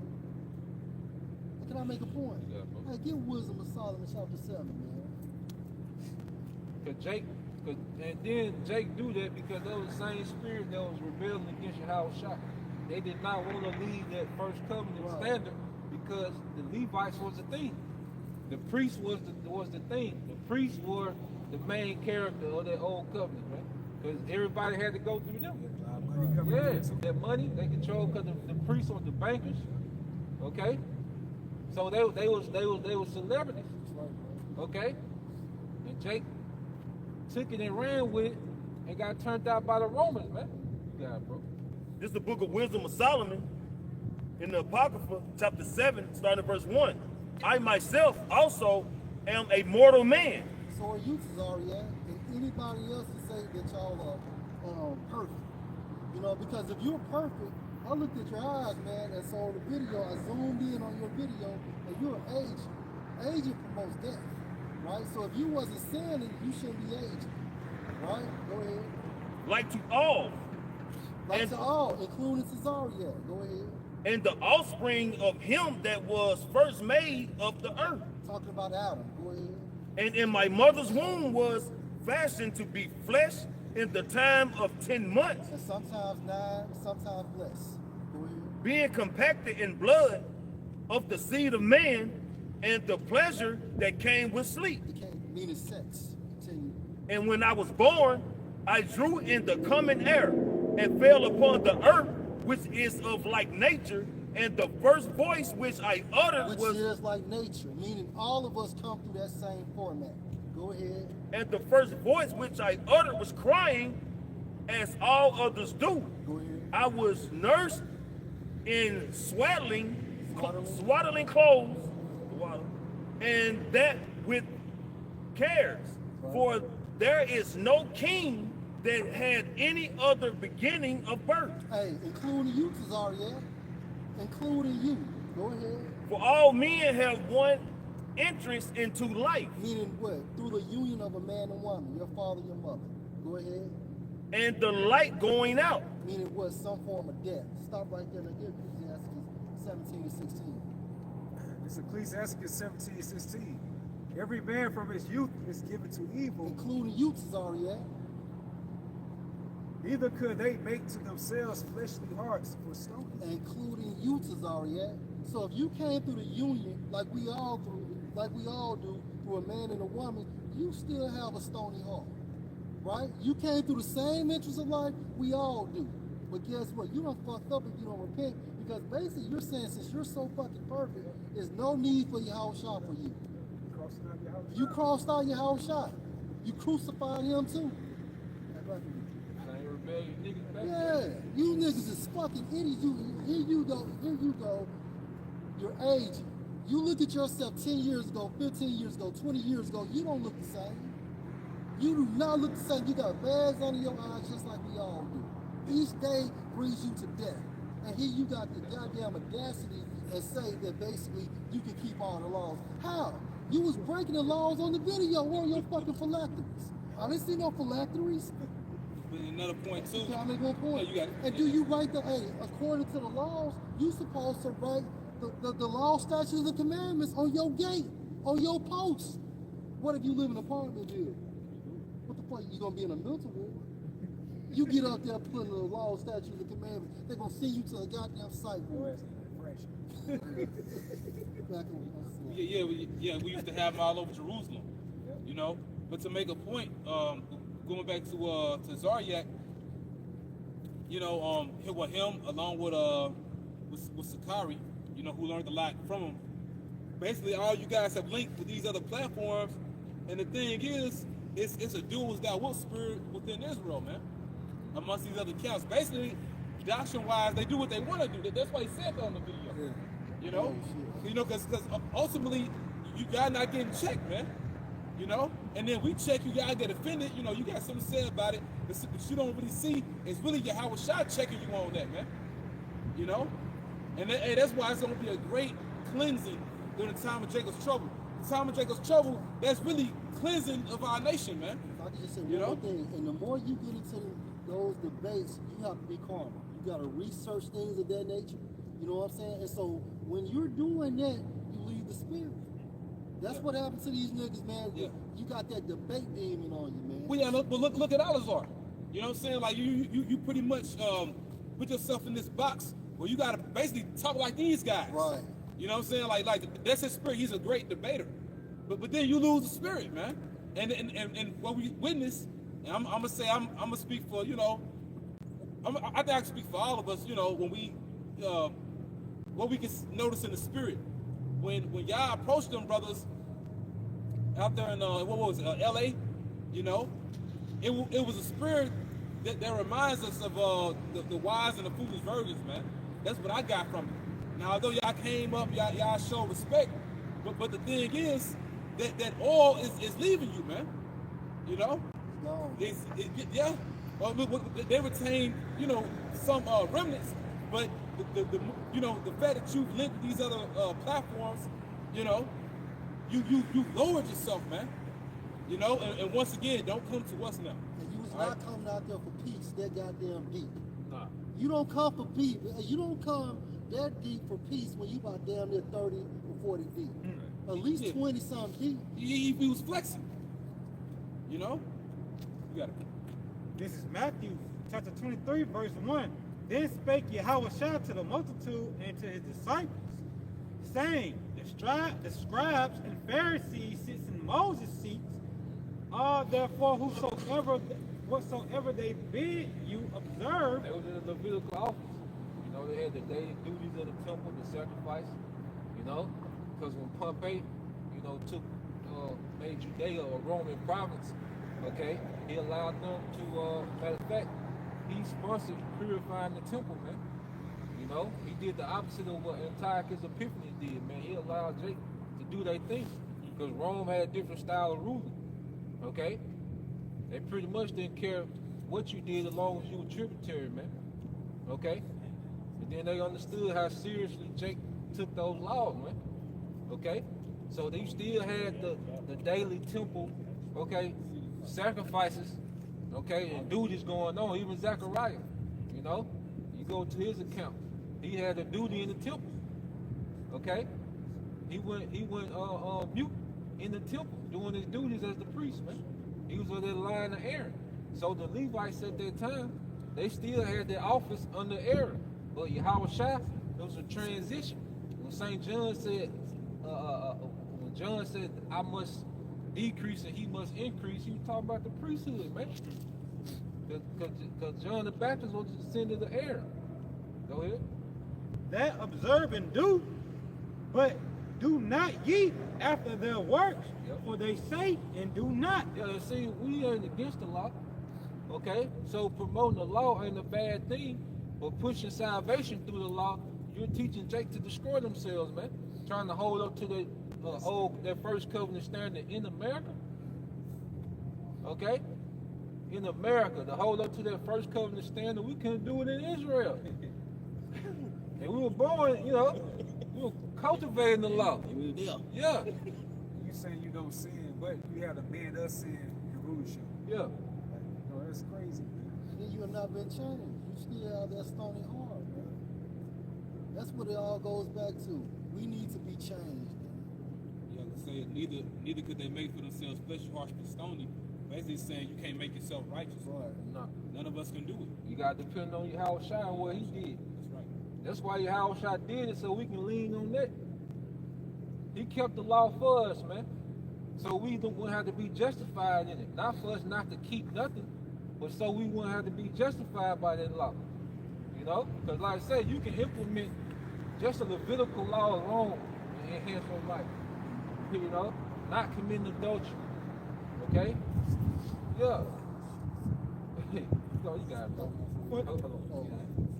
Can I make a point? Yeah, bro. Hey, give Wisdom of Solomon chapter 7, man. And then Jake do that because that was the same spirit that was rebelling against Yahweh Shah. They did not want to leave that first covenant standard because the Levites was the thing. The priest was the thing. The priests were the main character of that old covenant, man. Because everybody had to go through them. Yeah, that money they controlled because the priests were the bankers. Okay, so they was celebrities. Okay, and Jake took it and ran with it and got turned out by the Romans, man. You got it, bro. This is the book of Wisdom of Solomon in the Apocrypha, chapter 7, starting at verse 1. I myself also am a mortal man. So are you, Cesaria, and everybody else to say that y'all are perfect. You know, because if you're perfect, I looked at your eyes, man, and so on the video, I zoomed in on your video, and you're aging. Aging promotes death, right? So if you wasn't sinning, you shouldn't be aging, right? Go ahead. Like to all. Like And- to all, including Cesaria. Go ahead. And the offspring of him that was first made of the earth. Talking about Adam. Go ahead. And in my mother's womb was fashioned to be flesh in the time of 10 months, And sometimes 9, sometimes less. Go ahead. being compacted in blood of the seed of man and the pleasure that came with sleep. It can't mean it's sex. Continue. And when I was born, I drew in the common air and fell upon the earth, which is of like nature, and the first voice which I uttered Which was, is like nature, meaning all of us come through that same format. Go ahead. and the first voice which I uttered was crying, as all others do. Go ahead. I was nursed in swaddling clothes, and that with cares. For there is no king that had any other beginning of birth. Hey, including you, Cesaria. Including you. Go ahead. For all men have one entrance into life, Meaning what? Through the union of a man and woman, your father, your mother. Go ahead. and the light going out. Meaning what? Some form of death. Stop right there and give Ecclesiastes 17 and 16. It's Ecclesiastes 17:16. Every man from his youth is given to evil, Including you, Cesaria. neither could they make to themselves fleshly hearts for stone. Including you, Cesaria. So if you came through the union, like we all do, through a man and a woman, you still have a stony heart, right? You came through the same interests of life we all do. But guess what? You done fucked up if you don't repent, because basically you're saying since you're so fucking perfect, there's no need for your house shot for you. Crossing out your house. You crossed out your house shot. You crucified him too. Same rebellion niggas back Yeah, you niggas is fucking idiots. Here you go. You're aging. You look at yourself 10 years ago, 15 years ago, 20 years ago, you don't look the same. You do not look the same. You got bags under your eyes just like we all do. Each day brings you to death. And here you got the goddamn audacity and say that basically you can keep all the laws. How? You was breaking the laws on the video. Where are your fucking phylacteries? I didn't see no phylacteries. But another point too. Okay, I make one point. Yeah, you got it. And do you write according to the laws, you supposed to write the law, statutes, and commandments on your gate, on your post. What if you live in an apartment building? What the fuck, you gonna be in a mental ward? You get up there putting the law, statutes, and commandments, they're gonna send you to a goddamn psych ward. Back on Yeah, we used to have them all over Jerusalem, you know. But to make a point, going back to Zaryak, you know, him along with Sakari, you know, who learned a lot from him. Basically, all you guys have linked with these other platforms, and the thing is, it's a dual thou wilt spirit within Israel, man, amongst these other camps. Basically, doctrine-wise, they do what they want to do. That's why he said that on the video. Yeah. You know, because ultimately you gotta not getting checked, man. You know, and then we check, you gotta get offended. You know, you got something to say about it, but you don't really see. It's really your Howard Shot checking you on that, man. You know, and that's why it's gonna be a great cleansing during the time of Jacob's trouble. The time of Jacob's trouble, that's really cleansing of our nation, man. If I can just say You one know? more thing, and the more you get into those debates, you have to be calm. You got to research things of that nature. You know what I'm saying? And so when you're doing that, you leave the spirit. That's what happens to these niggas, man. Yeah. You got that debate demon on you, man. Well, yeah, but look at Alizar. You know what I'm saying? Like you pretty much put yourself in this box where you gotta basically talk like these guys. Right. You know what I'm saying? Like that's his spirit. He's a great debater. But then you lose the spirit, man. And what we witness, and I'm gonna speak for, you know, I think I can speak for all of us, you know, when we what we can notice in the spirit. When y'all approach them brothers out there in what was it, LA, you know, it was a spirit that reminds us of the wise and the foolish virgins, man. That's what I got from it. Now, although y'all came up, y'all show respect, but the thing is that oil is leaving you, man. You know, No. Yeah. They retain, some remnants, but the fact that you've linked these other platforms, you lowered yourself, man. And once again, don't come to us now. And you was All not right? coming out there for peace that goddamn deep. Nah. You don't come for peace. You don't come that deep for peace when you about damn near 30 or 40 deep. At least Yeah. 20 something deep. He was flexing. You got it. This is Matthew chapter 23, verse 1. Then spake Yahweh to the multitude and to his disciples, saying, the scribes and Pharisees sit in Moses' seats. Therefore, whatsoever they bid you observe. They was in the Levitical office. They had the daily duties of the temple, the sacrifice. Because when Pompey, took made Judea a Roman province, okay, he allowed them to. Matter of fact, he sponsored purifying the temple, man. He did the opposite of what Antiochus Epiphanes did, man. He allowed Jake to do their thing because Rome had a different style of ruling. Okay, they pretty much didn't care what you did as long as you were tributary, man. Okay, and then they understood how seriously Jake took those laws, man. Okay, so they still had the daily temple, okay, sacrifices, okay, and duties going on. Even Zechariah, you go to his account, he had a duty in the temple. Okay, he went mute in the temple doing his duties as the priest, man. He was on that line of Aaron. So the Levites at that time, they still had their office under Aaron. But Yahweh Shai, it was a transition. When St. John said, when John said, I must decrease and he must increase, he was talking about the priesthood, man. Because John the Baptist was the descendant of Aaron. Go ahead. That observe and do, but do not ye after their works, for they say and do not. Yeah, see, we ain't against the law. Okay? So promoting the law ain't a bad thing, but pushing salvation through the law, you're teaching Jake to destroy themselves, man. Trying to hold up to their first covenant standard in America. Okay? In America, to hold up to their first covenant standard, we couldn't do it in Israel. And we were born, we were cultivating the law. Yeah. You saying you don't sin, but you have to bend us sin and rulership. Yeah. That's crazy, man. Then you have not been changed. You still have that stony heart, man. That's what it all goes back to. We need to be changed. Yeah, say neither could they make for themselves flesh harsh but stony. Basically saying you can't make yourself righteous. Right. No. None of us can do it. You got to depend on Yahweh Shai and what he did. That's right. That's why Yahweh Shai did it, so we can lean on that. He kept the law for us, man. So we wouldn't have to be justified in it. Not for us not to keep nothing, but so we wouldn't have to be justified by that law. Because like I said, you can implement just a Levitical law alone and enhance your life. Not committing adultery. Okay? Yeah. You got it, bro. Oh.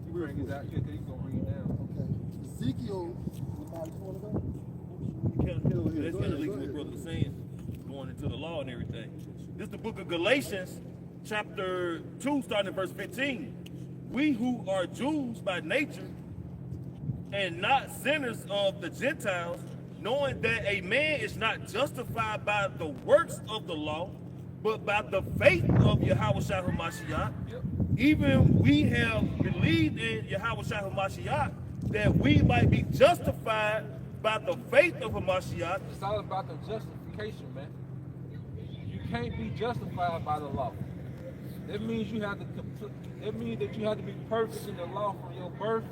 You bring it out. You gonna bring it down. Okay. Ezekiel, anybody want to go? That's kind of leads to what brother was saying, going into the law and everything. This is the book of Galatians, chapter 2, starting at verse 15. We who are Jews by nature and not sinners of the Gentiles, knowing that a man is not justified by the works of the law, but by the faith of Yahweh Shai HaMashiach. Even we have believed in Yahweh Shai HaMashiach that we might be justified by the faith of Hamashiach. It's all about the justification, man. You can't be justified by the law. That means you have to. That means that you have to be perfect in the law from your birth.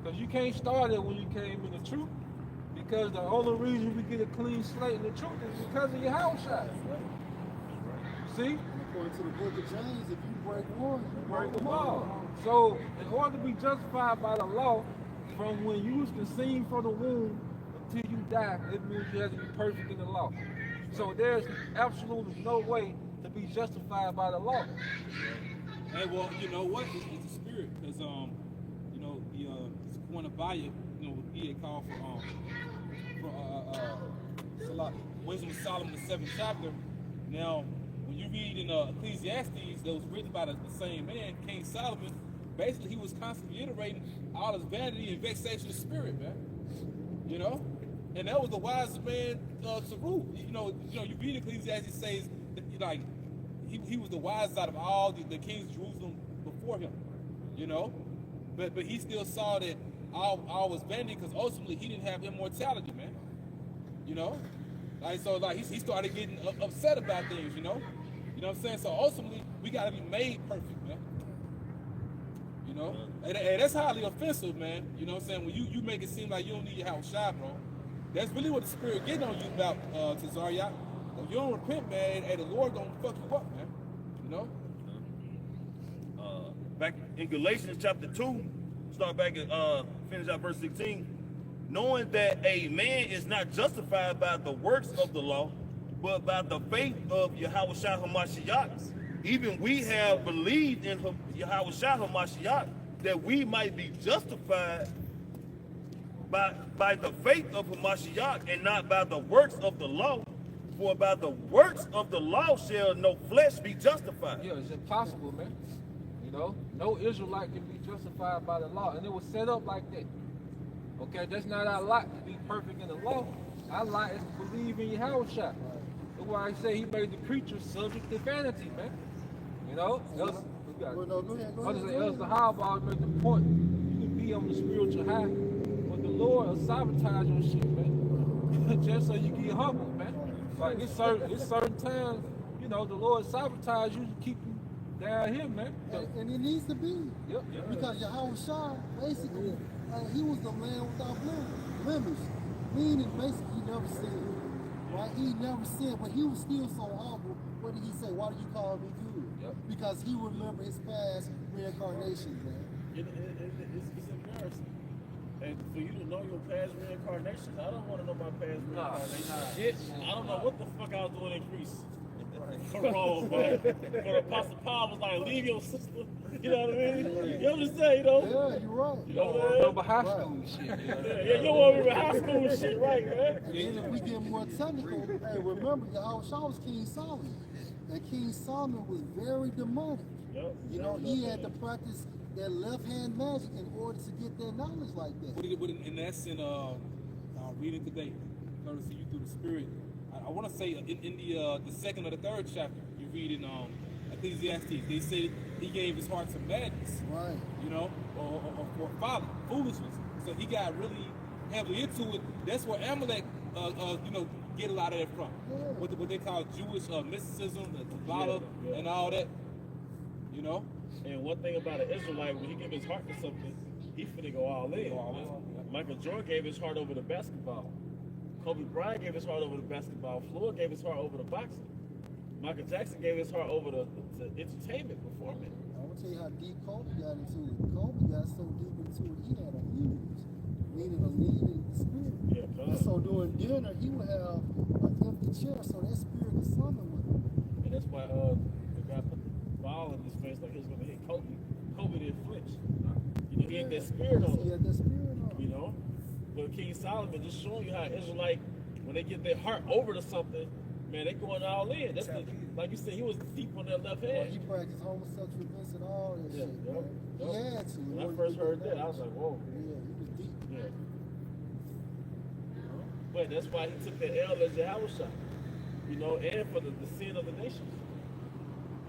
Because you can't start it when you came in the truth. Because the only reason we get a clean slate in the truth is because of your house shot. See? According to the book of James, if you break one, you Break them all. So, in order to be justified by the law, from when you was conceived from the womb until you die, it means you have to be perfect in the law. So there's absolutely no way to be justified by the law. Hey, well, you know what? It's a spirit, because the point of Abaya, he had called for Wisdom of Solomon, the 7th chapter. Now, when you read in Ecclesiastes that was written by the same man, King Solomon, basically he was constantly iterating all his vanity and vexation of spirit, man. You know? And that was the wisest man to rule. You read Ecclesiastes, it says that, like, he was the wisest out of all the kings of Jerusalem before him, you know? But he still saw that all was vanity because ultimately he didn't have immortality, man. You know? Like, so like he started getting upset about things, you know? You know what I'm saying? So ultimately we gotta be made perfect, man. You know? And that's highly offensive, man. You know what I'm saying? When you make it seem like you don't need your house shot, bro. That's really what the spirit getting on you about, Tazariah. If you don't repent, man, hey, the Lord gonna fuck you up, man. You know? Back in Galatians chapter 2, start back at finish out verse 16. Knowing that a man is not justified by the works of the law, but by the faith of Yahushua HaMashiach. Even we have believed in Yahushua HaMashiach that we might be justified by the faith of Hamashiach and not by the works of the law. For by the works of the law shall no flesh be justified. Yeah, it's impossible, man. You know, no Israelite can be justified by the law, and it was set up like that. Okay, that's not our lot to be perfect in the law. Our lot is to believe in Yahushua. That's why I say he made the creature subject to vanity, man. You know, else the highball make the point. You can be on the spiritual high, but the Lord will sabotage your shit, man. Just so you get humble, man. Like it's certain times, you know, the Lord sabotage you to keep you down here, man. And it needs to be. Yep. Because Yahushua, basically, he was the man without blemish. Meaning, basically, he never sinned. Right? He never sinned, but he was still so humble. What did he say? Why do you call me good? Yep. Because he remembered his past reincarnations, man. It's embarrassing. And for you to know your past reincarnations, I don't want to know my past reincarnations. Shit, I don't know what the fuck I was doing in Greece. Wrong, man. But Apostle Paul was like, leave your sister. You know what I mean? You know what I'm saying, you know? Yeah, you're right. You know what I mean? Remember high school shit. Yeah, you want to remember high school shit, right, man? And then if we get more technical, hey, remember, Yahushua was King Solomon. And King Solomon was very demonic. Yep. You know, he had to practice that left-hand magic in order to get that knowledge like that. And that's in reading today, learn to see you through the spirit. I want to say in the second or the third chapter, you read in Ecclesiastes, they say he gave his heart to madness, Right. you know, or folly, foolishness. So he got really heavily into it. That's where Amalek, get a lot of that from. Yeah. What they call Jewish mysticism, the Kabbalah, Yeah. and all that, you know. And one thing about an Israelite, when he give his heart to something, he finna go all in. Michael Jordan gave his heart over to basketball. Kobe Bryant gave his heart over to basketball. Floyd gave his heart over to boxing. Michael Jackson gave his heart over to entertainment performance. I'm going to tell you how deep Kobe got into it. Kobe got so deep into it, he had a muse, meaning a lead in the spirit. Yeah, And so during dinner, he would have an empty chair, so that spirit could summon with him. and that's why the guy put the ball in his face like he was gonna hit Kobe. Kobe didn't flinch. You know, he had that spirit on He him. had that spirit on him. You know? But King Solomon just showing you how Israelite, when they get their heart over to something, man, they going all in. That's like you said, he was deep on that left Well, hand. he practiced homosexual events and all that Yeah, shit, yeah, man. yeah. He had to. in When I order first to heard get that, I was like, whoa. Yeah, he was deep. Yeah. But that's why he took the L as Yahushua, you know, and for the sin of the nations.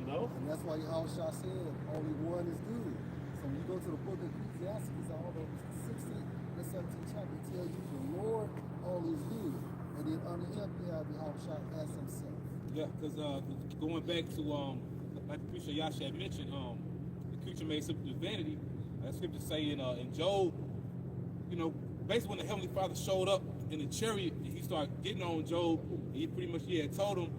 You know? And that's why Yahushua said only one is good. So when you go to the book of Ecclesiastes, I don't know if it's the 16th or 17th chapter, it tells you the Lord only is good. And then under him you have Yahushua as himself. Yeah, because going back to like the preacher Yasha had mentioned, the creature made something to vanity. Scripture say in Job, you know, basically when the Heavenly Father showed up in the chariot, he started getting on Job. And he pretty much had told him,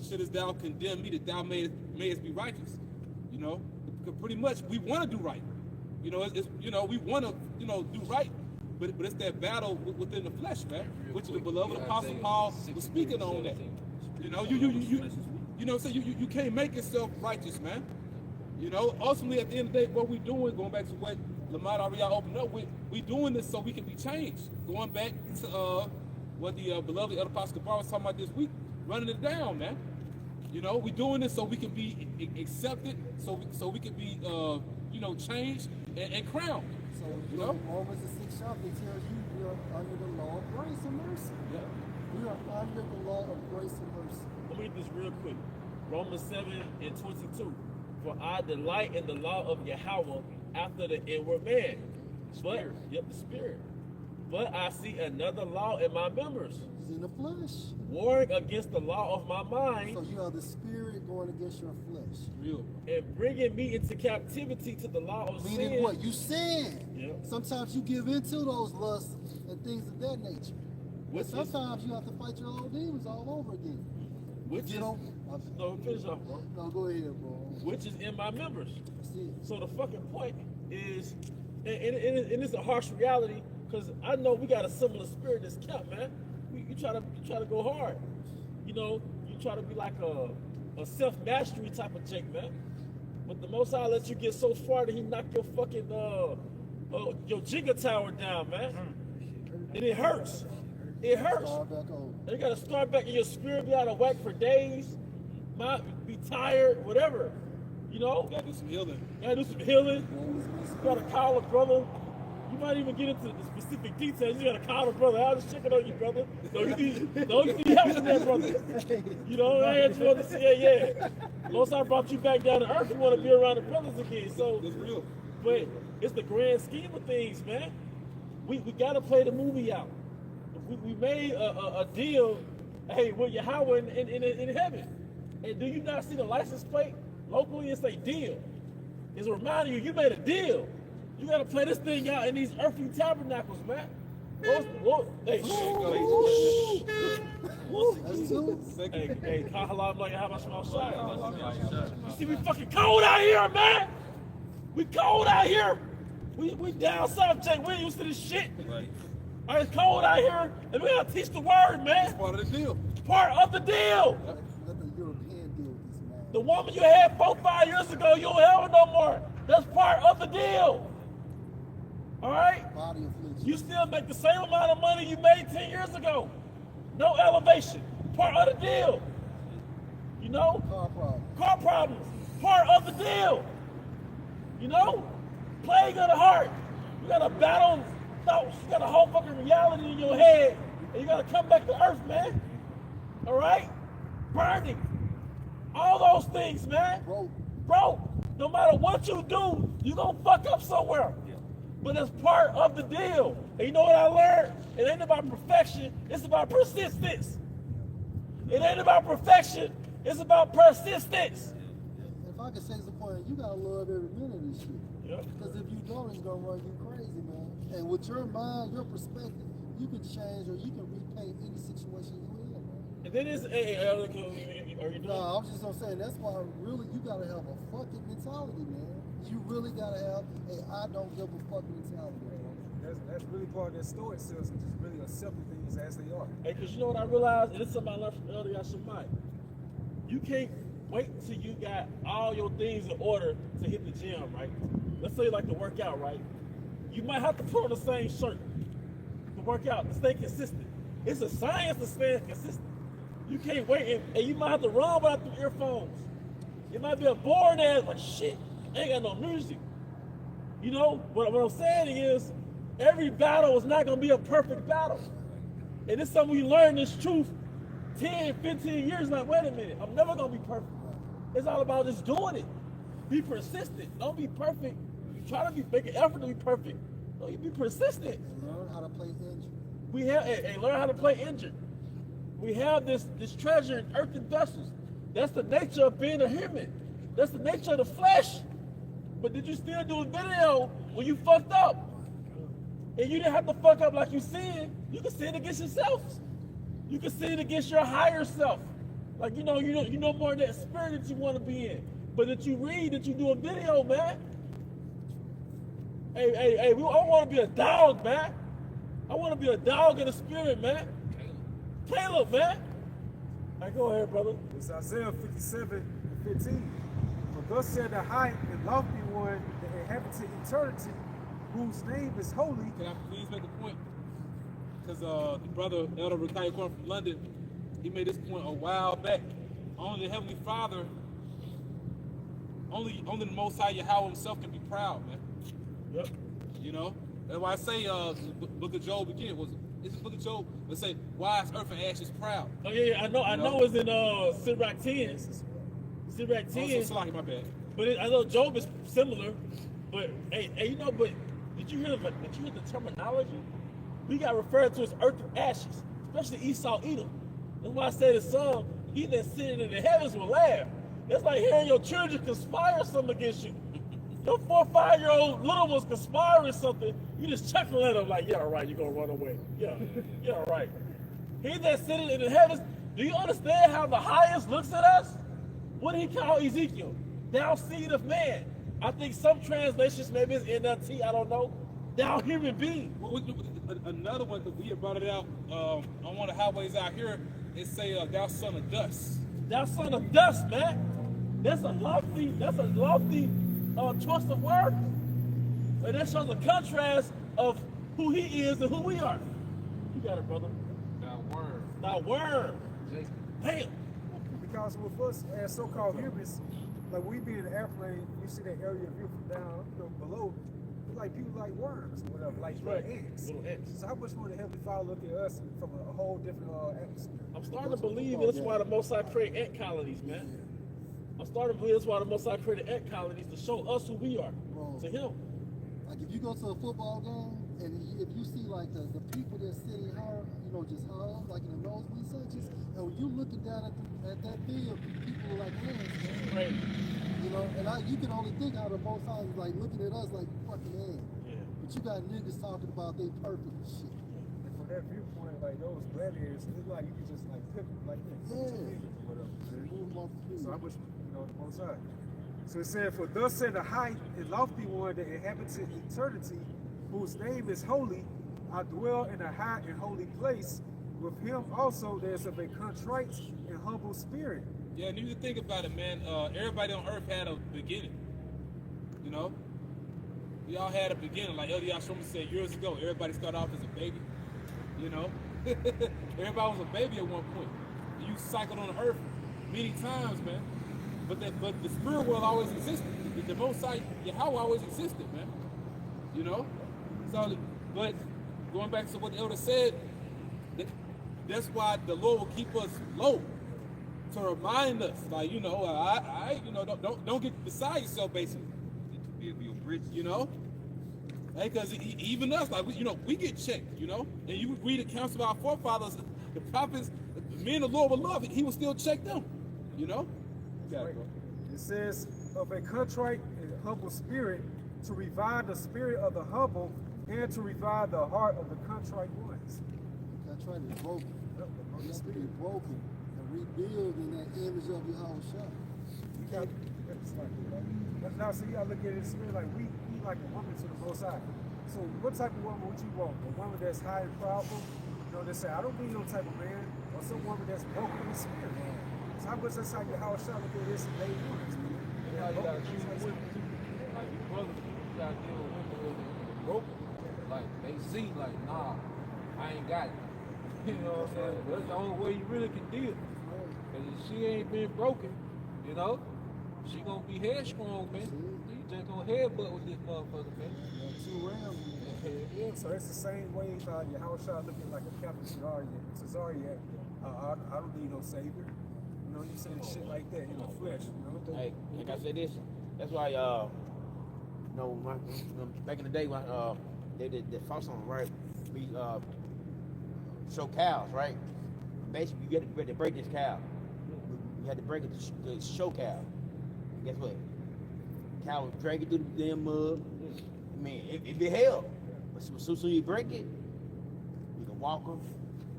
"Shouldest thou condemn me that thou mayest be righteous?" You know, because pretty much we want to do right. You know, it's we want to do right. But it's that battle within the flesh, man. Which the beloved Apostle Paul was speaking on that. You know, so you can't make yourself righteous, man. You know, ultimately at the end of the day, what we're doing, going back to what Lamar already opened up with, we doing this so we can be changed. Going back to what the beloved Apostle Bar was talking about this week, running it down, man. You know, we're doing this so we can be accepted, so we can be, you know, changed and crowned. So, You know? Romans the 6th chapter tells you we are under the law of grace and mercy. Yeah. We are under the law of grace and mercy. Let me read this real quick. Romans 7:22. For I delight in the law of Yahweh after the inward man. But, the spirit. But I see another law in my members, It's in the flesh. warring against the law of my mind, So you have the spirit going against your flesh. Real. and bringing me into captivity to the law of Meaning sin. what? You sin. Yeah. Sometimes you give into those lusts and things of that nature. Which But is, sometimes you have to fight your old demons all over again. which You is, know? no, finish off, bro. No, go ahead, bro. Which is in my members. That's it. So the fucking point is, and it's a harsh reality, because I know we got a similar spirit that's kept, man. You try to go hard. You know, you try to be like a self-mastery type of chick, man. But the Most High lets you get so far that he knock your fucking your Jenga tower down, man. And it hurts. It hurts. Start back over. You gotta start back, and your spirit be out of whack for days, might be tired, whatever. You know, Gotta do some healing. gotta do some healing. Romans You gotta call a brother. You might even get into the specific details. You gotta call a brother. I was checking on you, brother. No, you need help with that, brother. You know, I had you on the yeah. Most I brought you back down to earth. You want to be around the brothers again. So, That's real. but it's the grand scheme of things, man. We gotta play the movie out. We made a deal, hey, with Yahweh in heaven. And do you not see the license plate locally? It's a deal. It's reminding you made a deal. You gotta play this thing out in these earthly tabernacles, man. Hey, That's two. hey, Kahala, like how much more shot? You see, we fucking cold out here, man. We cold out here. We down south, Jake. We ain't used to this shit. Right. All right, it's cold out here, and we gotta teach the word, man. Part of the deal. Part of the deal. Let the European deal with this man. The woman you had 4-5 years ago, you don't have her no more. That's part of the deal. All right? Body affliction. You still make the same amount of money you made 10 years ago. No elevation. Part of the deal. You know? Car problem. Car problems. Part of the deal. You know? Plague of the heart. You got to battle thoughts. You got a whole fucking reality in your head. And you got to come back to earth, man. All right? Burning. All those things, man. Bro, no matter what you do, you gonna fuck up somewhere. But it's part of the deal. And you know what I learned? It ain't about perfection, it's about persistence. It ain't about perfection, it's about persistence. If I could say the point, you gotta love every minute of this shit. Yeah. Because if you don't, it's gonna run you crazy, man. And with your mind, your perspective, you can change or you can repaint any situation you in, man. And then it's, hey, are you doing? No, I was just gonna say that's why really you gotta have a fucking mentality, man. You really gotta have a I don't give a fuck mentality, man. That's really part of that stoicism, just really accepting things as they are. Hey, because you know what I realized? And this is something I learned from earlier, Shemai. You can't wait till you got all your things in order to hit the gym, right? Let's say you like to work out, right? You might have to put on the same shirt to work out, to stay consistent. It's a science to stay consistent. You can't wait, and you might have to run without the earphones. It might be a boring ass, like shit, I ain't got no music. You know, what I'm saying is, every battle is not gonna be a perfect battle. And it's something we learn this truth 10, 15 years, like, wait a minute, I'm never gonna be perfect. It's all about just doing it. Be persistent, don't be perfect. You try to make an effort to be perfect. No, you be persistent. Learn how to play injured. We have, and learn how to play injured. We have this treasure in earthen vessels. That's the nature of being a human. That's the nature of the flesh. But did you still do a video when you fucked up? And you didn't have to fuck up like you sin. You can sin against yourself. You can sin against your higher self. Like you know more of that spirit that you want to be in. But that you read, that you do a video, man. Hey, I want to be a dog, man. I want to be a dog in the spirit, man. Caleb, man. Hey, go ahead, brother. It's Isaiah 57:15. For thus said the high and lofty one, the inhabitant eternity, whose name is holy. Can I please make a point? Because the brother Elder Rakaya from London, he made this point a while back. only the Heavenly Father, only the Most High Yahweh Himself can be proud, man. Yep. You know, that's why I say the Book of Job again. It's the Book of Job. Let's say, why is earth and ashes proud? Oh yeah, I know. I know it's in Sirach 10. Sirach 10. Also, Salaki, my bad. But I know Job is similar. But hey, you know, but did you hear the terminology? We got referred to as earth and ashes, especially Esau Edom. That's why I say the song, he that sitteth in the heavens will laugh. That's like hearing your children conspire something against you. Your 4 or 5-year-old little ones conspiring something, you just chuckle at them like, yeah, all right, you're gonna run away. Yeah, all right. He that sitteth in the heavens, do you understand how the highest looks at us? What did he call Ezekiel? Thou seed of man. I think some translations, maybe it's NLT, I don't know. Thou human being. Another one, because we had brought it out on one of the highways out here, it say, thou son of dust. Thou son of dust, man. That's a lofty choice of words. And that shows a contrast of who he is and who we are. You got it, brother. Thou worm. Damn. Because with us as so-called humans, like we be in the airplane, you see that area of view from down, below, like people like worms or whatever, like little ants. Little ants. So how much more the Heavenly Father look at us from a whole different atmosphere? I'm starting to believe that's why the Most High created ant colonies, man. I'm starting to believe that's why the Most High created ant colonies to show us who we are. Bro. To him. Like if you go to a football game and if you see like the people that's sitting high, just high up, like in the nosebleed sections, and when you looking down at that field, people are like ants, man. Right. And you can only think how the Most High is like looking at us like fucking ants. Yeah. But you got niggas talking about they perfect and shit. And from that viewpoint, like those gladiators, it's like you can just like pick them like this. Yeah. Whatever. Move them off the field. So I wish, the Most High. So it said, for thus said the high and lofty one that inhabits eternity, whose name is holy, I dwell in a high and holy place. With him also there's of a contrite and humble spirit. Yeah, and you need to think about it, man. Everybody on earth had a beginning. You know? We all had a beginning. Like Elder Yashoma said years ago, everybody started off as a baby. You know? Everybody was a baby at one point. You cycled on earth many times, man. But the spirit world always existed. The Most High Yahweh always existed, man. You know? So, but going back to what the elder said, that's why the Lord will keep us low to remind us, like, don't get beside yourself, basically. Be a bridge, because even us, like, we get checked, and you read the counsel of our forefathers, the prophets, the men the Lord will love, he will still check them, Right. It says, of a contrite and humble spirit, to revive the spirit of the humble and to revive the heart of the contrite ones. Contrite is broken. It has to be broken and rebuild in that image of Yahushua. You got now, so you gotta look at it spirit like we like a woman to the Most High. So what type of woman would you want? A woman that's high and proudful, they say, I don't need no type of man, or some woman that's broken in spirit. So how much that's how Yahushua look at this and they want this, man. You gotta treat women too. Like your brothers, you gotta deal with women that's broken. Like they see, like, nah, I ain't got it. You know what I'm saying? That's the only way you really can deal. Cause if she ain't been broken, she gonna be headstrong, man. You just gonna headbutt with this motherfucker, man. 2 rounds. Yeah. So it's the same way Yahushua looking like a Captain Cesariak. I don't need no savior. You say shit like that in the flesh. Hey, like I said this, that's why back in the day when they did the false song, right? We show cows, right? Basically, you had to break this cow. You had to break it to show cow. Guess what? Cow was dragging through the damn mud. I mean, it be hell. But as soon as you break it, you can walk them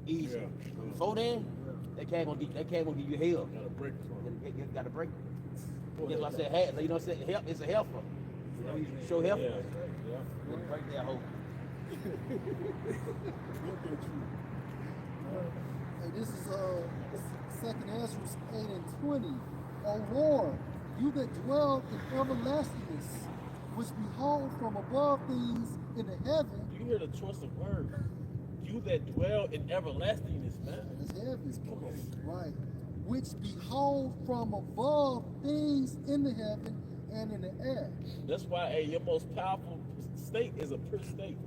easy. Yeah. Before then, that cat gonna give you hell. Gotta break it for him. You gotta break it. That's why I said, hey, it's a heifer. You show heifer. Yeah. You gotta break that hoe. Hey, this is 2nd Ezra 8:20. O Lord, you that dwell in everlastingness, which behold from above things in the heaven. You hear the choice of words. You that dwell in everlastingness, man. It's heavy. Come on. Right. which behold from above things in the heaven and in the air. That's why your most powerful state is a pure state.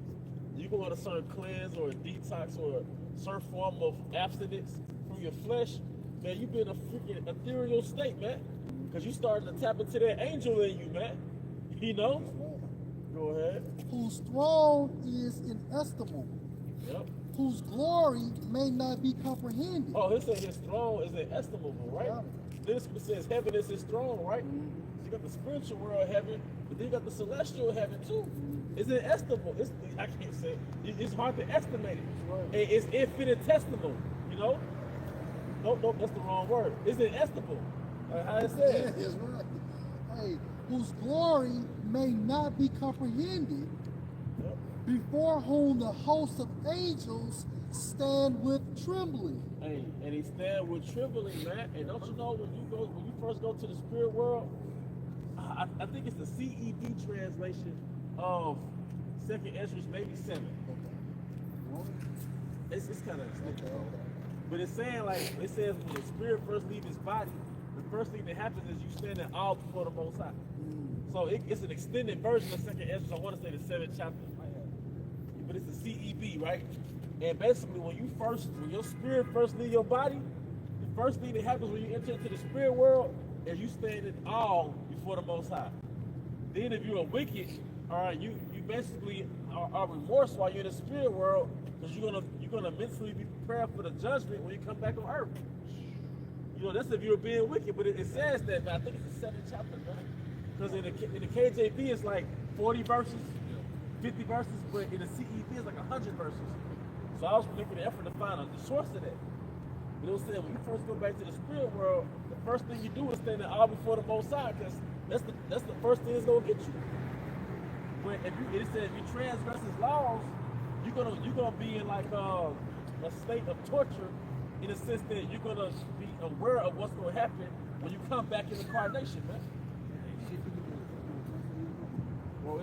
You go on a certain cleanse or a detox or a certain form of abstinence from your flesh, man, you be in a freaking ethereal state, man. Because you starting to tap into that angel in you, man. You know? Go ahead. Whose throne is inestimable, Yep. whose glory may not be comprehended. Oh, he said his throne is inestimable, right? Yeah. This says heaven is his throne, right? So you got the spiritual world heaven, but then you got the celestial heaven too. It's inestimable. I can't say it's hard to estimate it. Right. It's infinitesimal, you know? Nope, that's the wrong word. It's inestimable. How it Yeah, says. that's right. Hey, whose glory may not be comprehended, Yep. before whom the hosts of angels stand with trembling. Hey, and he stand with trembling, man. And don't you know when you first go to the spirit world, I think it's the CED translation of 2nd Ezra, maybe 7. It's kind of extensive, but it's saying like it says when the spirit first leaves his body, the first thing that happens is you stand in awe before the Most High. So it's an extended version of 2nd Ezra. I want to say the 7th chapter, but it's the CEB, right? And basically, when your spirit first leave your body, the first thing that happens when you enter into the spirit world is you stand in awe before the Most High. Then, if you're a wicked, all right, you basically are remorse while you're in the spirit world, because you're gonna mentally be prepared for the judgment when you come back on earth. You know, that's if you're being wicked, but it says that, man. I think it's the 7th chapter, man. Because in the KJV it's like 40 verses, 50 verses, but in the CEV it's like 100 verses. So I was making an effort to find the source of that. But it was saying when you first go back to the spirit world, the first thing you do is stand in awe before the Most High, because that's the first thing that's gonna get you. But it says if you transgress his laws, you're gonna be in like a state of torture, in the sense that you're gonna be aware of what's gonna happen when you come back in incarnation, man. Well,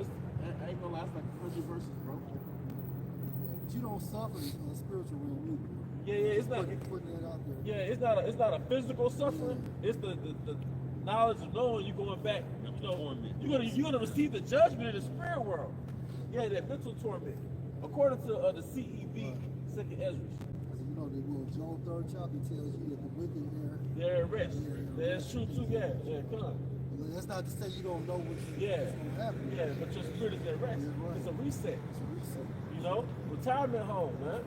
I ain't gonna lie, it's like 100 verses, bro. But you don't suffer in the spiritual realm either. Yeah, it's not. Putting that out there. Yeah, it's not a physical suffering. It's the knowledge of knowing you're going back. You know, you're gonna receive the judgment in the spirit world. Yeah, that mental torment, according to the CEB, 2nd Ezra. You know, Job 3rd chapter tells you that the wicked They're at rest. That's true too. Yeah, come on. That's not to say you don't know what's Yeah, going to happen. yeah, but your spirit is at rest. Yeah, right. It's a reset. It's a reset. You know, retirement home, man.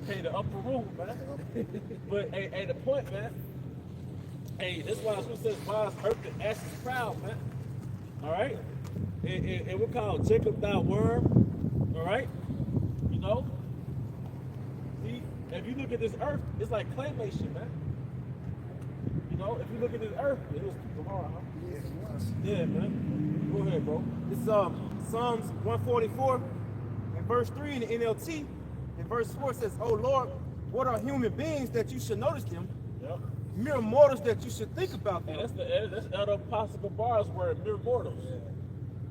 Hey, the upper room, man. But hey, the point, man. Hey, that's why it says, "Wise earth and ashes proud," man. All right, and we're called Jacob thy worm. All right, you know. See, if you look at this earth, it's like claymation, man. You know, if you look at this earth, it was tomorrow, huh? Yeah, man. Go ahead, bro. It's Psalms 144 and verse 3 in the NLT. And verse 4 says, "Oh Lord, what are human beings that you should notice them? Yep. Mere mortals that you should think about them." And that's Elder Apostle Bar's word, mere mortals.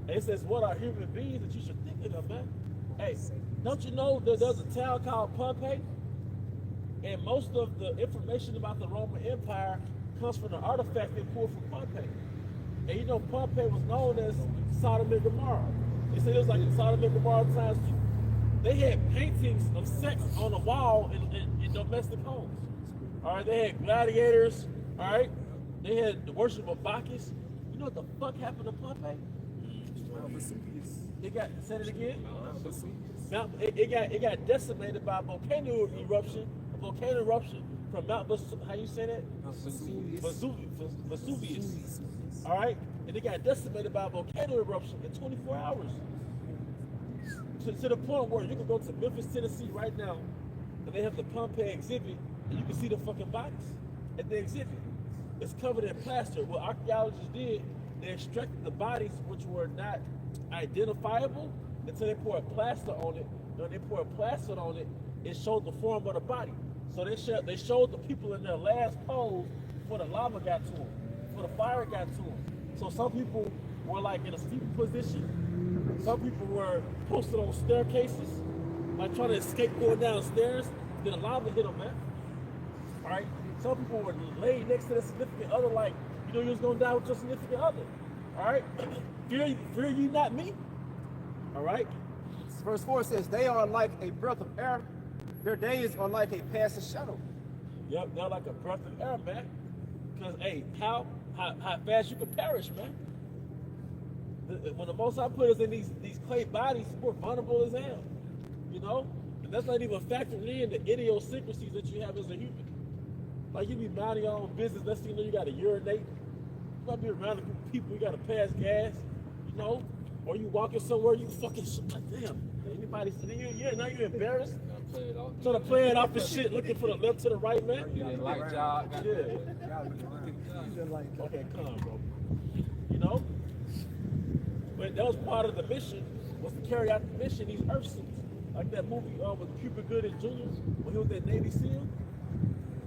And it says, what are human beings that you should think of, man? Hey, don't you know that there's a town called Pompeii? And most of the information about the Roman Empire comes from the artifact they pulled from Pompeii. And you know, Pompeii was known as Sodom and Gomorrah. They said it was like in Sodom and Gomorrah times. They had paintings of sex on the wall in domestic homes. All right, they had gladiators. All right, they had the worship of Bacchus. You know what the fuck happened to Pompeii? It got, said it again? It got decimated by a volcano eruption. A volcano eruption from Mount how you say that? Vesuvius. All right, and it got decimated by a volcano eruption in 24 hours. To the point where you can go to Memphis, Tennessee right now, and they have the Pompeii exhibit, and you can see the fucking bodies at the exhibit. It's covered in plaster. What archaeologists did, they extracted the bodies which were not identifiable until they poured plaster on it. When they poured plaster on it, it showed the form of the body. So they showed the people in their last pose before the lava got to them, before the fire got to them. So some people were like in a steep position. Some people were posted on staircases, like trying to escape going downstairs. Then the lava hit them, man. All right? Some people were laid next to their significant other, like, you know, you was gonna die with your significant other. All right? fear ye not me. All right? Verse 4 says, they are like a breath of air. Their days are like a passing shadow. Yep, they're like a breath of air, man. Because, hey, how fast you can perish, man. When the Most High put us in these clay bodies, we're vulnerable as hell. You know? And that's not even factoring in the idiosyncrasies that you have as a human. Like, you be minding your own business, let's see, you know, you gotta urinate. You gotta be around a group of people, you gotta pass gas, you know? Or you walking somewhere, you fucking like, damn, anybody see you? Now you're embarrassed. Trying to play it off and shit, looking for the left to the right, man. You didn't like job. Yeah. Okay, calm, bro. You know? But that was part of the mission, was to carry out the mission, these earth suits. Like that movie with Cuba Gooding Jr., when he was at Navy SEAL.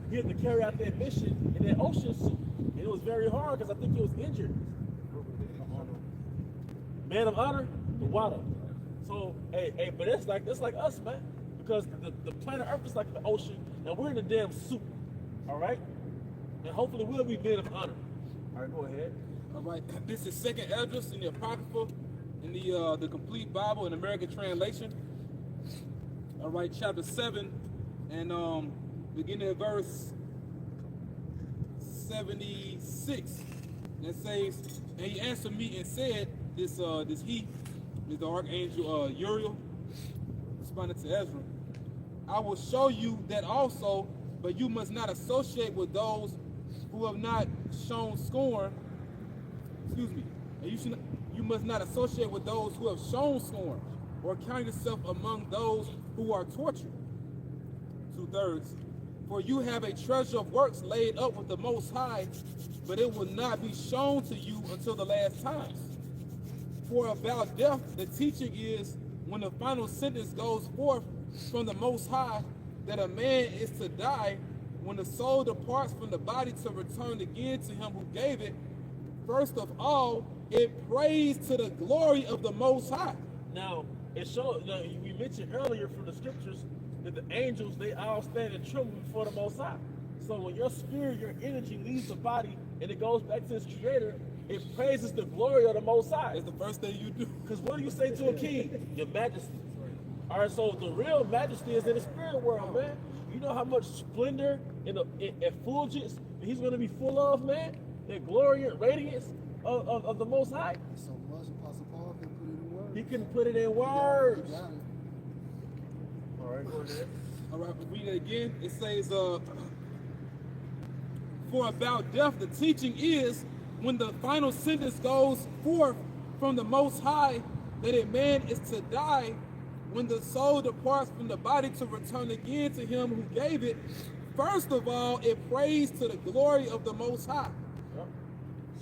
He had to carry out that mission in that ocean suit. And it was very hard because I think he was injured. Man of honor, the water. So, hey, but that's like us, man. Because the planet Earth is like the ocean, and we're in a damn suit. All right? And hopefully we'll be men of honor. All right, go ahead. All right, this is Second Esdras in the Apocrypha, in the Complete Bible in American Translation. All right, chapter 7, and beginning at verse 76. And it says, and he answered me and said, this he is the archangel Uriel, responded to Ezra. I will show you that also, but you must not associate with those who have not shown scorn. Excuse me. And you must not associate with those who have shown scorn, or count yourself among those who are tortured. 2/3. For you have a treasure of works laid up with the Most High, but it will not be shown to you until the last times. For about death, the teaching is, when the final sentence goes forth from the Most High, that a man is to die, when the soul departs from the body to return again to him who gave it. First of all, it prays to the glory of the Most High. Now, it shows, we mentioned earlier from the scriptures that the angels, they all stand and tremble before the Most High. So when your spirit, your energy leaves the body and it goes back to its creator, it praises the glory of the Most High. It's the first thing you do. Because what do you say to a king? Your majesty. All right, so the real majesty is in the spirit world, man. You know how much splendor and effulgence he's going to be full of, man? The glory and radiance of the Most High. So much Apostle Paul can put it in words. He couldn't put it in words. You got it. All right, go ahead. All right, but read it again. It says, for about death, the teaching is, when the final sentence goes forth from the Most High, that a man is to die, when the soul departs from the body to return again to him who gave it. First of all, it prays to the glory of the Most High. Yep.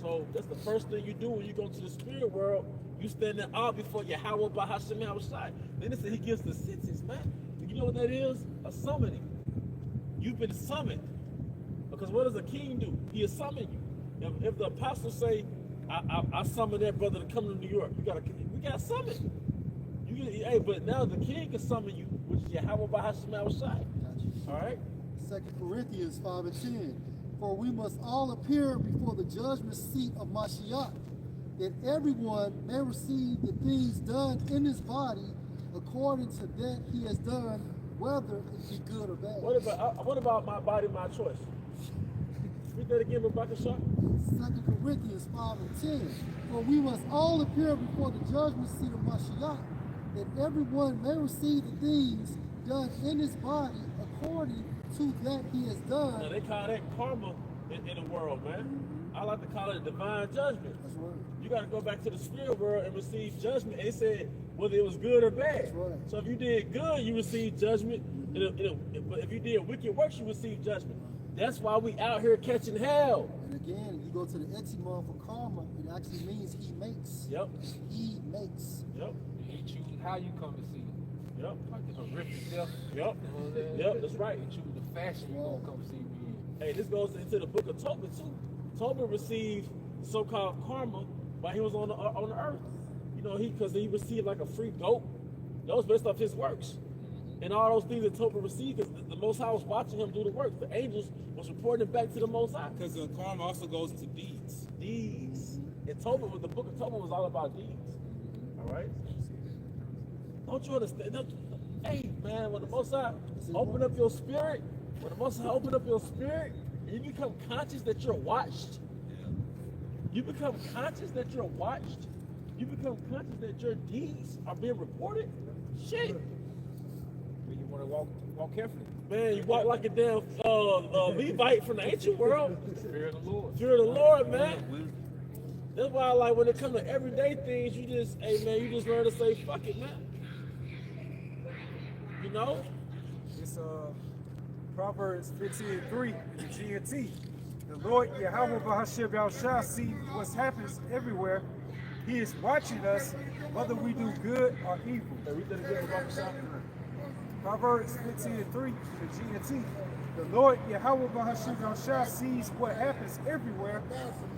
So that's the first thing you do when you go to the spirit world. You stand there out before Yahweh Bahashem Yahushai. Then it says he gives the sentence, man. You know what that is? A summoning. You've been summoned. Because what does a king do? He'll summon you. If the apostles say, I summon that brother to come to New York, we got summoned. Hey, but now the king can summon you, which is Yahweh Bahashem Yahushai. All right? 2 Corinthians 5:10. For we must all appear before the judgment seat of Mashiach, that everyone may receive the things done in his body according to that he has done, whether it be good or bad. What about my body, my choice? Read that again, Rebecca Shaw. 2 Corinthians 5:10. For we must all appear before the judgment seat of Mashiach, that everyone may receive the things done in his body according to that he has done. Now they call that karma in the world, man. I like to call it a divine judgment. That's right. You got to go back to the spirit world and receive judgment. And it said whether it was good or bad. That's right. So if you did good, you receive judgment. But if you did wicked works, you receive judgment. That's why we out here catching hell. And again, you go to the etymon for karma, it actually means he makes. Yep. He makes. Yep. He chooses how you come to see him. Yep. Like the horrific death. Yep. You know what I'm saying? Yep, that's right. He chooses the fashion you gonna come see me in. Hey, this goes into the book of Tobit too. Tobit received so-called karma while he was on the earth. You know, because he received like a free goat. That was based off his works. and all those things that Tobit received, because the Most High was watching him do the work. The angels was reporting it back to the Most High. Because the karma also goes into deeds. Deeds. And Tobit, the book of Tobit was all about deeds. All right? Don't you understand? Hey, man, when the Most High open up your spirit, and you become conscious that you're watched, you become conscious that you're watched, you become conscious that your deeds are being reported, shit. You want to walk carefully. Man, you walk like a damn Levite from the ancient world. Fear of the Lord. Fear of the Lord, man. That's why, like, when it comes to everyday things, you just, hey, man, you just learn to say, fuck it, man. You know? It's Proverbs 15:3 in the GMT. The Lord Yahweh Bahashim Yahushua see what happens everywhere. He is watching us, whether we do good or evil. Read that again, Prophet. Proverbs 15:3 in the GMT. The Lord Yahweh Bahashim Yahushua sees what happens everywhere.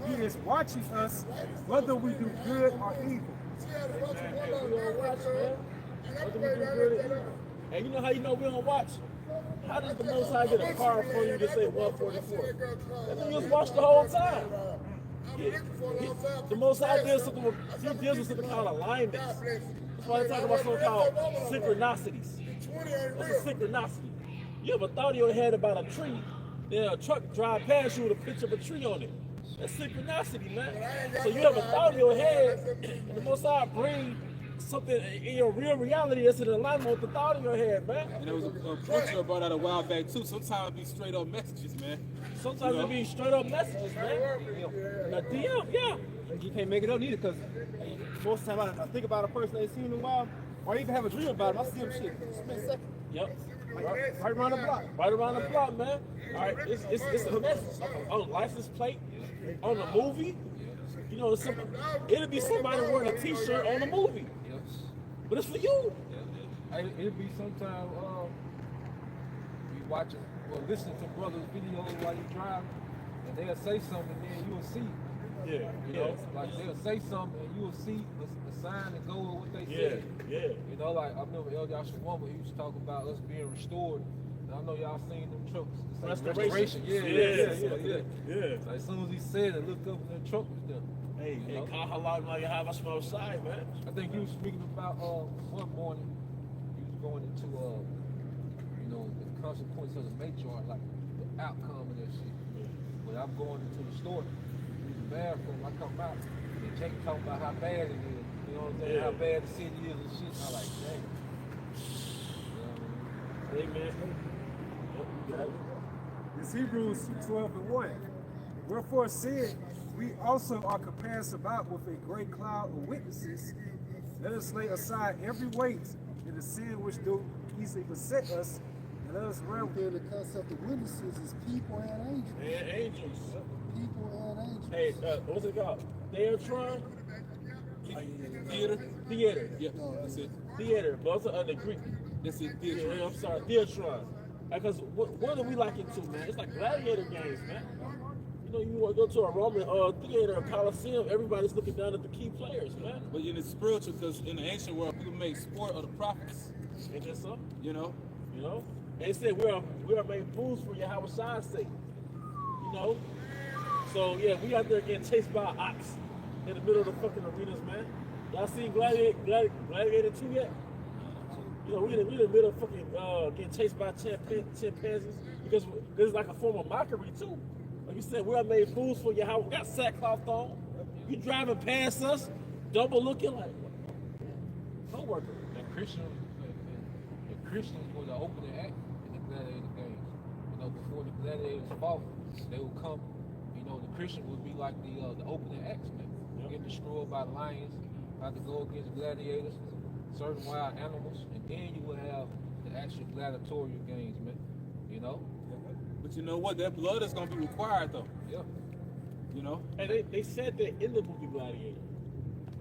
He is watching us, whether we do good or evil. And you know how you know we don't watch? How does the Most High get a car for you to say 144? That nigga was watched the whole time. The Most High deals with something called alignments. That's why they talk about something called synchronicities. What's a synchronicity? You ever thought in your head about a tree, then a truck drive past you with a picture of a tree on it? That's synchronicity, man. So you ever thought in your head, and the Most High bring something in your real reality that's in alignment with the thought in your head, man. And there was a preacher brought out a while back too. Sometimes it be straight up messages, man. Sometimes it be straight up messages, man. A DM, yeah. You can't make it up neither, because most of the time I think about a person I ain't seen in a while, or even have a dream about them. I see them shit split second. Yep. Right around the block. Right around the block, man. All right, it's a message on a license plate, on a movie. You know, it'll be somebody wearing a T-shirt on the movie, but it's for you. It'll be sometime you watching or listening to brothers' videos while you drive, and they'll say something, and then you'll see. Yeah, You know, like they'll say something, and you'll see the sign that go with what they say. Yeah. You know, like I remember El Joshua Woman, he was talking about us being restored. And I know y'all seen them trucks. Restoration. Yeah. So as soon as he said it, looked up and the truck was there. Hey, You know? call halal now you have us from outside, man. I think he was speaking about one morning he was going into you know, the consequence of the matriarch, like the outcome of that shit. But I'm going into the store, use the bathroom, I come out, and Jake talking about how bad it is. You know what I'm saying? Yeah. How bad the city is and shit. I like, dang. You know what I mean? Hey, man. It's Hebrews 12:1. Wherefore said, we also are compassed about with a great cloud of witnesses. Let us lay aside every weight and the sin which do easily beset us, and let us run. Here the concept of witnesses is people and angels. And angels. People and angels. Hey, what's it called? Theatron? Theater? Theater. Yeah, that's it. Theater, but also under Greek. That's it. Theater. Yeah, I'm sorry, Theatron. Because what do we like it to, man? It's like gladiator games, man. You know, you want to go to a Roman theater, a Coliseum, everybody's looking down at the key players, man. But in the spiritual, because in the ancient world, people make sport of the prophets. Ain't that something? You know? You know? And they said we are made fools for Yahweh's sake. You know? So yeah, we out there getting chased by an ox in the middle of the fucking arenas, man. Y'all seen Gladiator 2 yet? You know, we in the middle of fucking getting chased by chimpanzees because this is like a form of mockery too. Like you said, we are made fools for Yahweh. We got sackcloth on. You driving past us, double looking like co-worker. And Christians were the opening act in the gladiator games. You know, before the gladiators fought, they would come. You know, the Christian would be like the opening acts, man. Get destroyed by lions, have to go against gladiators, certain wild animals, and then you would have the actual gladiatorial games, man. You know? But you know what? That blood is going to be required, though. Yeah. You know? And they said that in the movie Gladiator.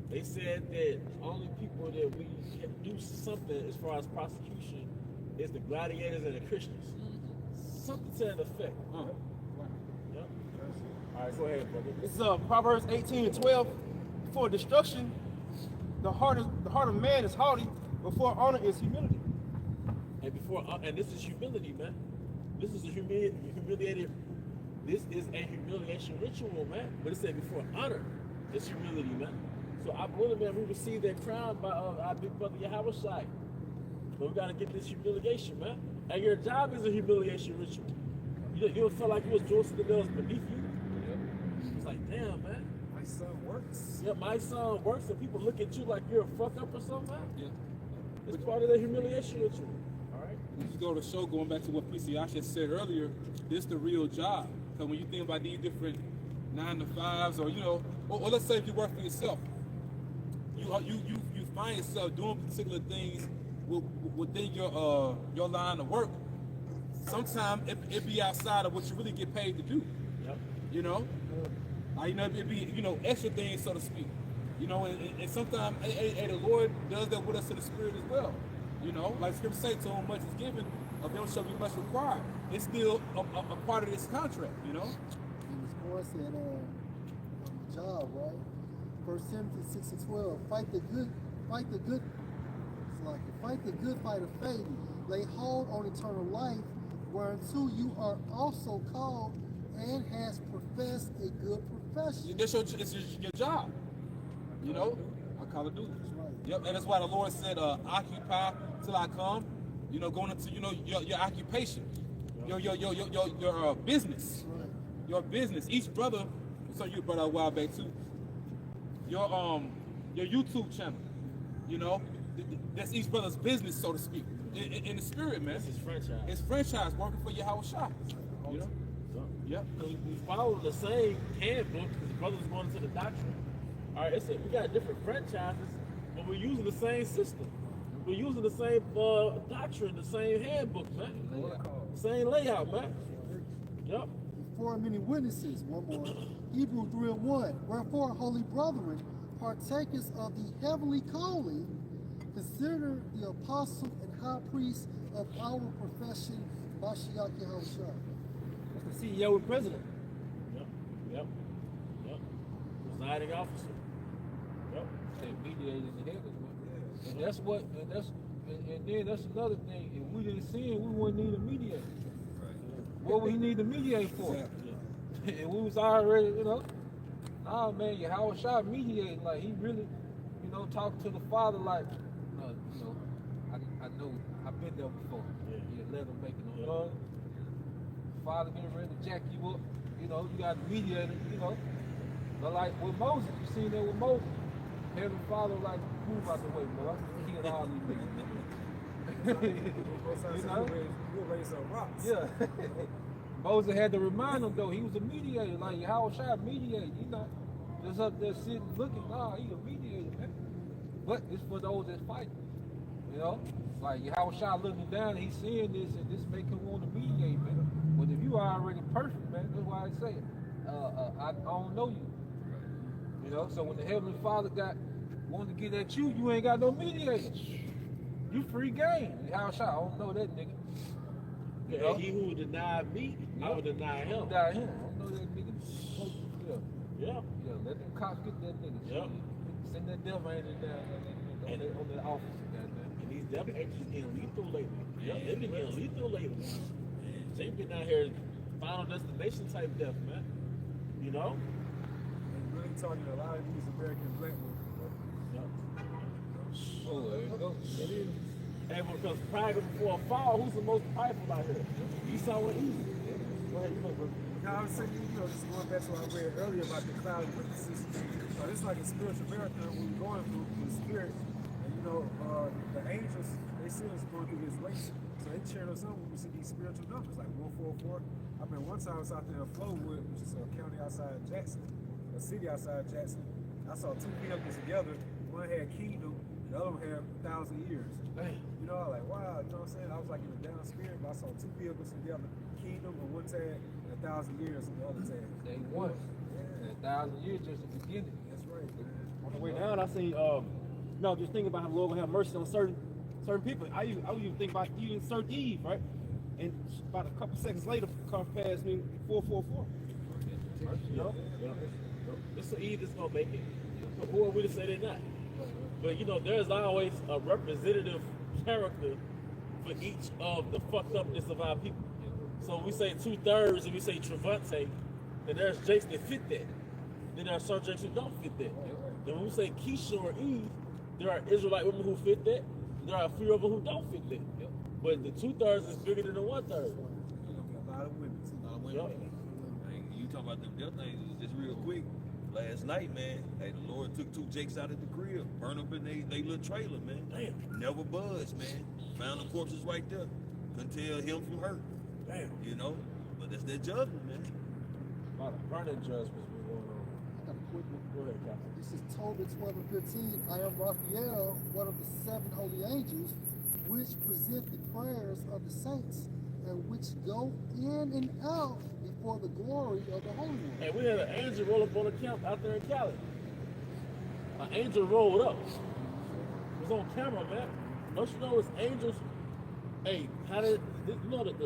They said that only people that we can do something as far as prosecution is the gladiators and the Christians. Something to that effect. Yeah. All right, go ahead, brother. This is Proverbs 18:12. Before destruction, the heart of man is haughty. Before honor is humility. And before, and this is humility, man. This is a humiliated. This is a humiliation ritual, man. But it said before honor, it's humility, man. So I believe, man, we received that crown by our big brother Yahweh Shai. But we gotta get this humiliation, man. And your job is a humiliation ritual. You don't feel like you was doing something else beneath you. It's like, damn, man. My son works. Yeah, my son works, and people look at you like you're a fuck up or something, man. Yeah. It's part of the humiliation ritual. All right. When you go to the show, going back to what preceded, I just said earlier, this the real job. So when you think about these different 9-to-5s, or or let's say if you work for yourself, you find yourself doing particular things within your line of work. Sometimes it be outside of what you really get paid to do. Yep. It be extra things, so to speak. And sometimes the Lord does that with us in the spirit as well. Like Scripture say, to whom much is given, of them shall be much required. It's still a part of this contract. And as Paul said on the job, right? 1 Timothy 6:12, fight the good fight the good fight of faith, lay hold on eternal life, whereunto you are also called and has professed a good profession. It's your job. I call it duty. That's right. Yep, and that's why the Lord said, occupy till I come. Going into your occupation, your business, Right. your business. Each brother, so you brought out a while back too. Your YouTube channel, that's each brother's business, so to speak, in the spirit, man. This is franchise. It's franchise working for Yahweh Shai. Yep. Because we follow the same handbook, because the brothers going into the doctrine. All right, it's we got different franchises, but we're using the same system. We're using the same doctrine, the same handbook, man. Same layout, man. Yep. Before many witnesses, one more. Hebrew 3:1. Wherefore, holy brethren, partakers of the heavenly calling, consider the apostle and high priest of our profession, Mashiach Yahushua. That's the CEO and president. Yep. Presiding officer. Yep. That mediated in the heavens, man. And that's what, and then that's another thing. If we didn't sin, we wouldn't need a mediator. What would he need to mediate for? And we was already, nah, man, Yahweh Shai mediating, like he really, talked to the Father like, I know, I've been there before. Yeah, let him make it on. Father getting ready to jack you up, you got a mediator, But like with Moses, you seen that with Moses. Heavenly Father like, move out the way, bro. He and all these niggas. We'll raise some rocks. Yeah. Moses had to remind him though, he was a mediator, like Yahweh Shai mediated, just up there sitting looking, nah, he a mediator, man. But it's for those that fight, like Yahweh Shai looking down and he's seeing this and this make him want to mediate, man. But if you are already perfect, man, that's why I say it. I don't know you. So when the Heavenly Father wanted to get at you, you ain't got no mediator. You free game. Yahweh Shai, I don't know that nigga. And he who denied me, I will deny him. Deny him. I don't know that nigga. Yeah. Let them cops get that nigga. Yep. Send that devil angel down on that office. And these devil angels getting lethal lately. Yeah, they've been getting lethal lately. They've been out here final destination type death, man. And really talking a lot of these American black women. Oh, there you go. It is. And because prior before a fall, who's the most prideful out here? Esau or Eve? Go ahead, brother. Now, I was saying, just going back to what I read earlier about the cloud witnesses. It's like a spiritual marathon we're going through with the spirit. And, the angels, they see us going through this race. So they cheering us on when we see these spiritual numbers, like 144. I mean, one time I was out there in Flowood, which is a county outside Jackson, a city outside Jackson. I saw two vehicles together. One had kingdom, the other one had 1,000 years. I was like, wow, you know what I'm saying? I was like in a down spirit, but I saw two vehicles together, kingdom on one tag, and 1,000 years on the other tag. They won. And 1,000 years just the beginning. That's right, man. On the way down, I seen, just thinking about how the Lord will have mercy on certain people. I would even think about even certain Eve, right? And about a couple seconds later, come past me, 444. It's an Eve that's gonna make it. But who are we to say they're not? But there's always a representative character for each of the fucked upness of our people. So we say 2/3 and we say Travante, then there's Jakes that fit that. Then there are some Jakes who don't fit that. Then when we say Keisha or Eve, there are Israelite women who fit that. There are a few of them who don't fit that. But the 2/3 is bigger than the 1/3. A lot of women. A lot of women. Hey, you talking about them death things, just real quick. Last night, man, hey, the Lord took 2 Jakes out of the crib, burned up in they little trailer, man. Damn. Never buzzed, man. Found the corpses right there. Couldn't tell him from her. Damn. You know? But that's their judgment, man. A lot of burning judgments been going on. I got a quick one. Go ahead, Captain. This is Tobit 12:15. I am Raphael, one of the 7 holy angels, which present the prayers of the saints, and which go in and out before the glory of the Holy One. Hey, we had an angel roll up on the camp out there in Cali. An angel rolled up. It was on camera, man. Don't you know it's angels? Hey, how did you know that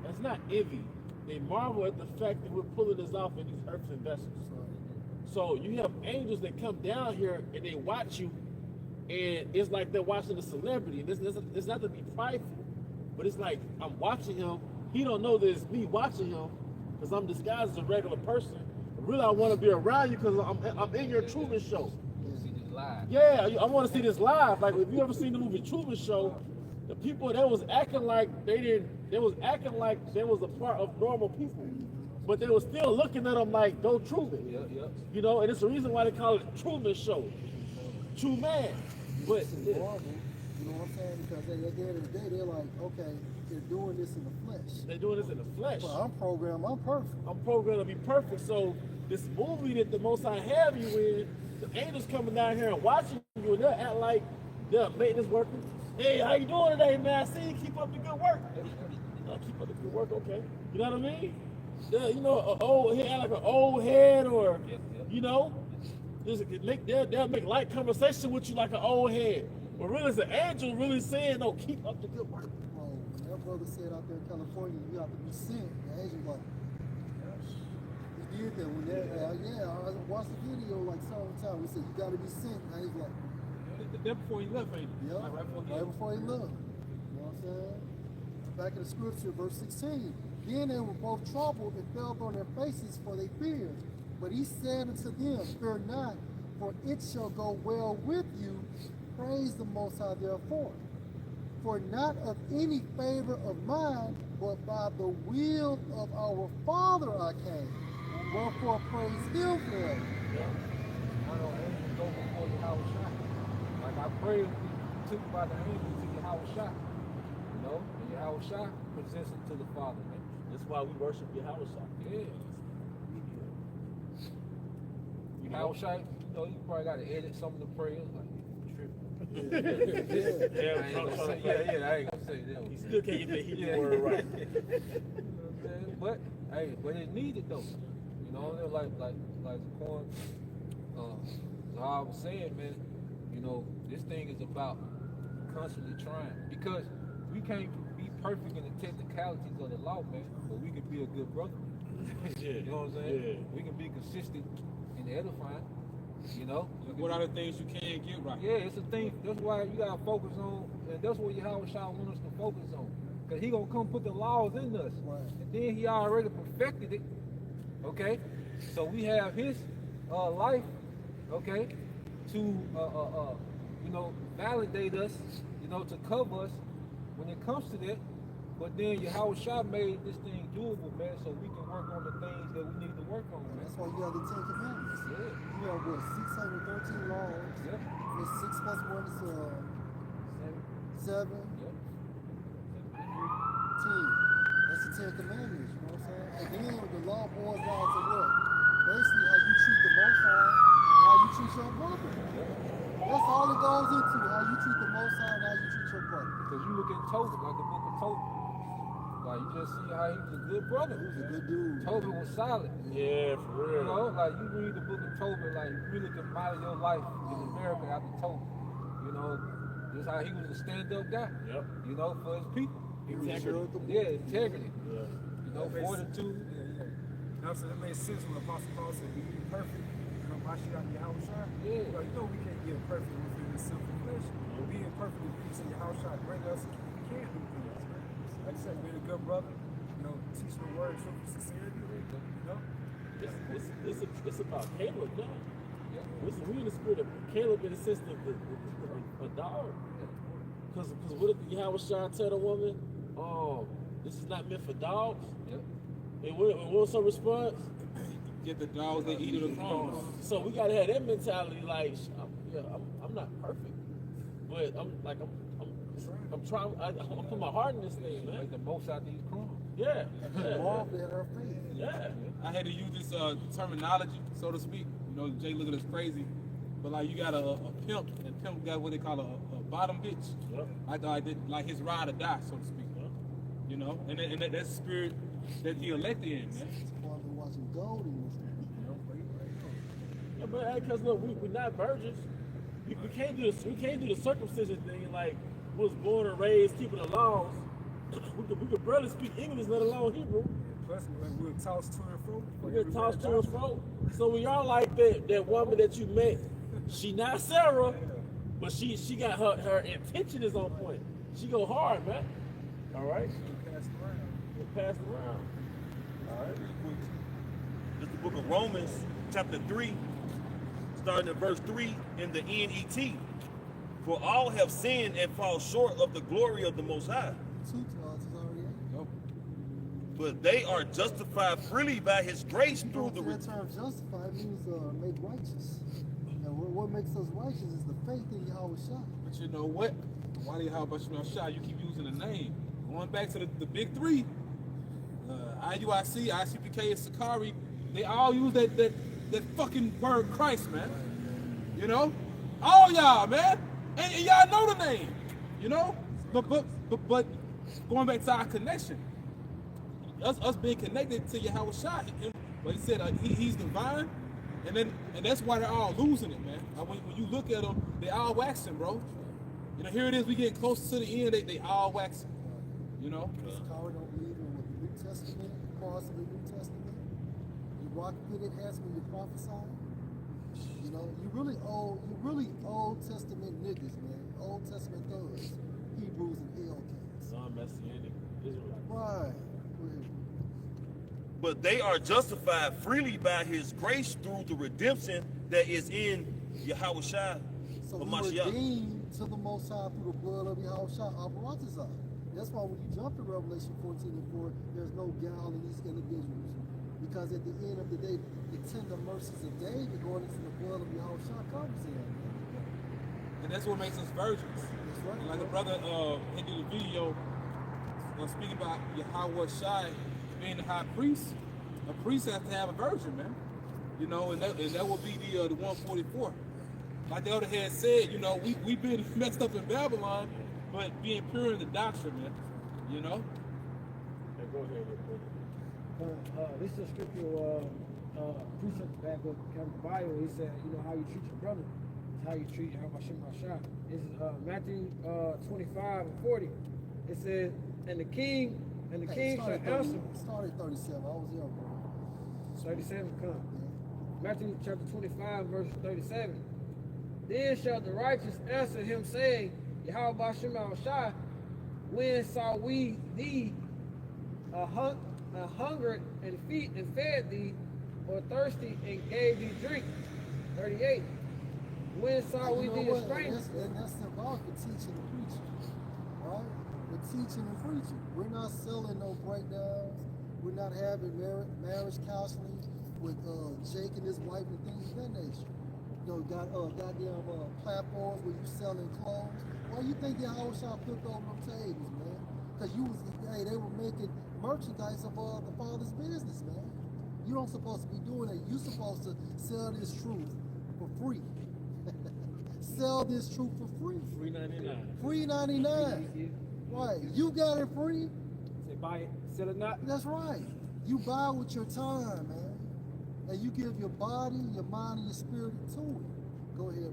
that's not envy. They marvel at the fact that we're pulling this off in these earthen vessels. So you have angels that come down here and they watch you, and it's like they're watching a celebrity. It's not to be prideful, but it's like I'm watching him. He don't know that it's me watching him because I'm disguised as a regular person. But really, I want to be around you because I'm in your Truman Show. See this live. Yeah, I want to see this live. Like if you ever seen the movie Truman Show, the people that was acting like they was acting like they was a part of normal people, but they was still looking at them like go Truman. You know, and it's the reason why they call it Truman Show. True man. But This is Marvel, you know what I'm saying? Because at the end of the day, they're like, okay, they're doing this in the flesh. they're doing this in the flesh. But I'm programmed, I'm perfect. I'm programmed to be perfect. So this movie that the Most High have you in, the angels coming down here and watching you, and they'll act like they're maintenance workers. Hey, how you doing today, man? I see you keep up the good work. Keep up the good work, okay. You know what I mean? You know, an old head, like an old head, or you know, they'll make light conversation with you like an old head. But really, it's an angel really saying, no, keep up the good work. Oh, that brother said out there in California, you have to be sent. The angel like, he did that when I watched the video like several times. We said, you got to be sent. And he's like, That before he left, ain't it? yeah, Like right before he left. You know what I'm saying? Back in the scripture, verse 16. Then they were both troubled and fell on their faces, for they feared. But he said unto them, fear not, for it shall go well with you. Praise the Most High therefore. For not of any favor of mine, but by the will of our Father I came. Wherefore praise him for it. I know angels go before your house shot. Like I prayed, took by the angels to your house shot. You know, and your house shot presents it to the Father, man. That's why we worship Yahweh Shah. Yeah. Your house shot, you know, you probably got to edit some of the prayers. Like, Yeah, I ain't gonna say, I ain't gonna say that. He still can't get the Hebrew Yeah. word right. You know what I'm saying? But hey, but it's needed though. You know, like Zaquan, so I was saying, man, you know, this thing is about constantly trying because we can't be perfect in the technicalities of the law, man, but we can be a good brother. Yeah. You know what I'm saying? Yeah. We can be consistent and edifying. You know? What are the things you can't get right? Yeah, it's a thing. That's why you gotta focus on, and that's what Yahweh Shah wants us to focus on. Cause he gonna come put the laws in us, Right. and then he already perfected it. Okay, so we have his life, okay, to you know, validate us, you know, to cover us when it comes to that. But then Yahweh Shah made this thing doable, man, so we can work on the things that we need to work on, man. That's why you have the 10 commandments. Yeah. You have what, 613 laws. Yep. There's 6 plus 1 is 7. Yep. 10. That's the 10 commandments, you know what I'm saying? And then the law boils down to what? Basically how you treat the Most High and how you treat your brother. That's all it goes into, how you treat the Most High and how you treat your brother. Because you look at Tobit, like the book of Tobit. Like you just see how he was a good brother. He was a good dude. Tobit was solid. Yeah, for real. You know, like you read the book of Tobit, like you really can model your life in America after Tobit. You know, just how he was a stand-up guy. Yep. You know, for his people. Integrity. Yeah, integrity. Yeah. You know, fortitude. So that makes sense when Apostle Paul said, be perfect. Come wash you out in your house shot. Yeah. You know we can't get perfect within the sinful flesh. Being perfect in peace in your house shot bring us, we can't do like I said, being a good brother, you know, teaching the word, truth, and sincerity, you know. It's about Caleb, man. Listen, we in the spirit of Caleb in the sense of a dog. Because what did Yahweh Shai tell the woman? Oh, this is not meant for dogs. Yep. And what was her response? Get the dogs that eat of the crumbs. So we gotta have that mentality. Like, I'm not perfect, but I'm trying. I'm putting my heart in this thing, man. Make the most out of these crumbs. Yeah. Involved in her faith. Yeah. I had to use this terminology, so to speak. You know, Jay looking at us crazy, but like you got a pimp, and pimp got what they call a bottom bitch. Yep. Like his ride or die, so to speak. You know, and that's the spirit that he elected in, man. That's why we're watching gold in this thing. Yeah, but because look, we're not virgins. We can't do this. We can't do the circumcision thing. Like, was born and raised keeping the laws. We could barely speak English, let alone Hebrew. Plus, we're tossed to and fro. We get tossed to and fro. So we all like that woman that you met. She not Sarah, but she got her intention is on point. She go hard, man. All right. We'll pass it around. All right, real quick. This is the book of Romans, chapter 3, starting at verse 3 in the NET. For all have sinned and fall short of the glory of the Most High. Two clauses already. Nope. But they are justified freely by His grace through the... That term justified means make righteous. And what makes us righteous is the faith in Yahweh Shai. But you know what? Why do you have a shot? You keep using the name. Going back to the big three, IUIC, ICPK, and Sakari, they all use that fucking word Christ, man. You know? All y'all, man. And y'all know the name. You know? But going back to our connection, us being connected to Yahweh Shai, but he said he's divine, and that's why they're all losing it, man. When you look at them, they all waxing, bro. You know, here it is, we getting close to the end, they all waxing. You know? Sakari don't believe in what the New Testament, parts of the New Testament. You rock with it as when you prophesy. You know, you really Old Testament niggas, man. Old Testament thugs. Hebrews and Hellcats. Non-Messianic Israelites. Right. But they are justified freely by His grace through the redemption that is in Yahweh Shai. So we were redeemed to the Most High through the blood of Yahweh Shai, our Baratazah. That's why when you jump to Revelation 14 and 4, there's no guile in these individuals. Because at the end of the day, the tender mercies of David going into the blood of Yahweh Shai covers him. And that's what makes us virgins. That's right. And like the brother he did a video speaking about Yahweh Shai being the high priest. A priest has to have a virgin, man. You know, and that will be the 144. Like the other had said, you know, we've been messed up in Babylon, but being pure in the doctrine, man. You know? Hey, go ahead, This is a scripture precept back with the Bible. He said, you know, how you treat your brother is how you treat Yahweh Shai. This is Matthew 25 and 40. It says, and the king shall answer. Started 37. I was there, bro. 37 come. Matthew chapter 25, verse 37. Then shall the righteous answer him, saying, Yahweh Shai, when saw we thee hungered and fed thee, or thirsty and gave thee drink? 38. When saw we thee a stranger? And that's symbolic for teaching and preaching, right? We're teaching and preaching. We're not selling no breakdowns. We're not having marriage counseling with Jake and his wife and things of that nature. You know, goddamn platforms where you selling clothes. Why you think Yahweh Shai flipped over them tables, man? Because they were making merchandise of the Father's business, man. You don't supposed to be doing that. You're supposed to sell this truth for free. Sell this truth for free. Free 99. Free 99. Right. You got it free. Say buy it, sell it not. That's right. You buy with your time, man. And you give your body, your mind, and your spirit to it. Go ahead,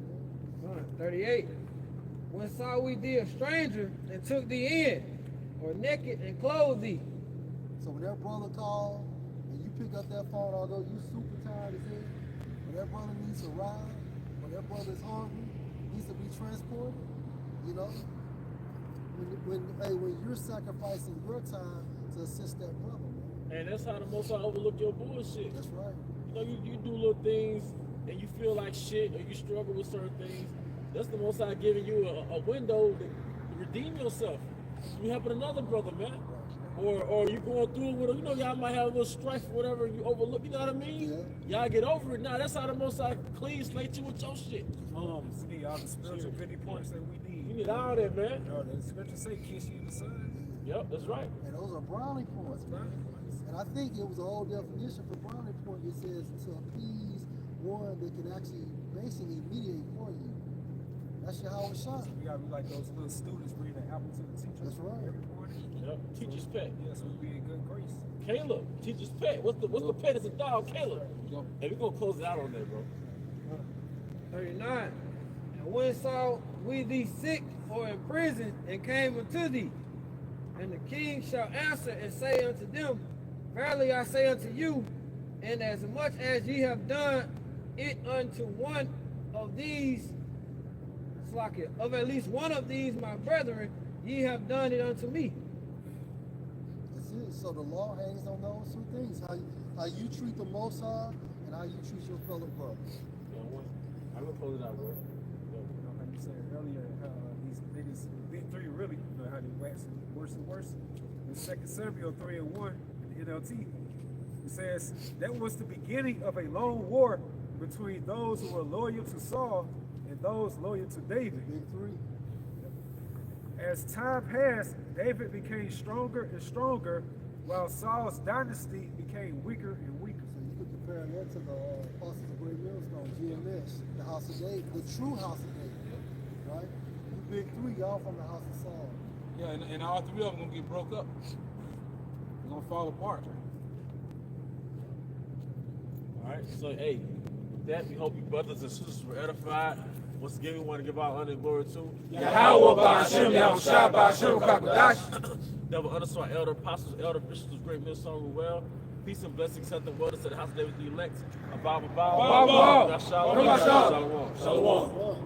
man. 38. When saw we thee a stranger and took thee in, or naked and clothed thee? So when that brother called and you pick up that phone, although you super tired as hell, when that brother needs a ride, when that brother is hungry, needs to be transported, you know, when you're sacrificing your time to assist that brother, man. And that's how the Most High overlook your bullshit. That's right. You know, you do little things and you feel like shit or you struggle with certain things. That's the Most High giving you a window to redeem yourself. You helping another brother, man. Or you going through it with, you know, y'all might have a little strife or whatever, you overlook, you know what I mean? Yeah. Y'all get over it. Now that's how the Most High clean slate you with your shit. We need all the spiritual pity points that we need. You need all that, man. You know, the scripture say, kiss you in the sun. Yep, that's right. And those are brownie points, man. And I think it was a whole definition for brownie point. It says to appease one that can actually basically mediate for you. That's your how it shines. We gotta be like those little students bringing the apple to the teacher. That's right. Every morning. Yep. Teacher's pet. Yes, we'll be in good grace. Caleb, teacher's pet. What's the pet? It's a dog, Caleb. Hey, we're gonna close it out on that, bro. 39. And when saw we thee sick or in prison, and came unto thee, and the king shall answer and say unto them, verily I say unto you, and as much as ye have done it unto one of these, of at least one of these my brethren, ye have done it unto me. That's it. So the law hangs on those two things: how you treat the Most High and how you treat your fellow brothers. I'm gonna close it out, bro. You know, how you said earlier, these niggas, big three really, you know, how they waxing worse and worse. In 2 Samuel 3:1 in the NLT, it says, that was the beginning of a long war between those who were loyal to Saul and those loyal to David. Big three. As time passed, David became stronger and stronger, while Saul's dynasty became weaker and weaker. So you could compare that to the Apostles of Great Millstone, GMS, the house of David, the true house of David, right? You big three, y'all from the house of Saul. Yeah, and all three of them gonna get broke up. They're gonna fall apart. All right, so hey, with that, we hope you brothers and sisters were edified. Once again, we want to give our honor and glory to Yahweh Ba'ashem, Yahushua Ba'ashem, Kakadash. Devil underscore elder apostles, elder bishops of Great Millstone well. Peace and blessings, health and wellness to the house of David the elect. Abba, Abba. Shalom. Shalom. Shalom.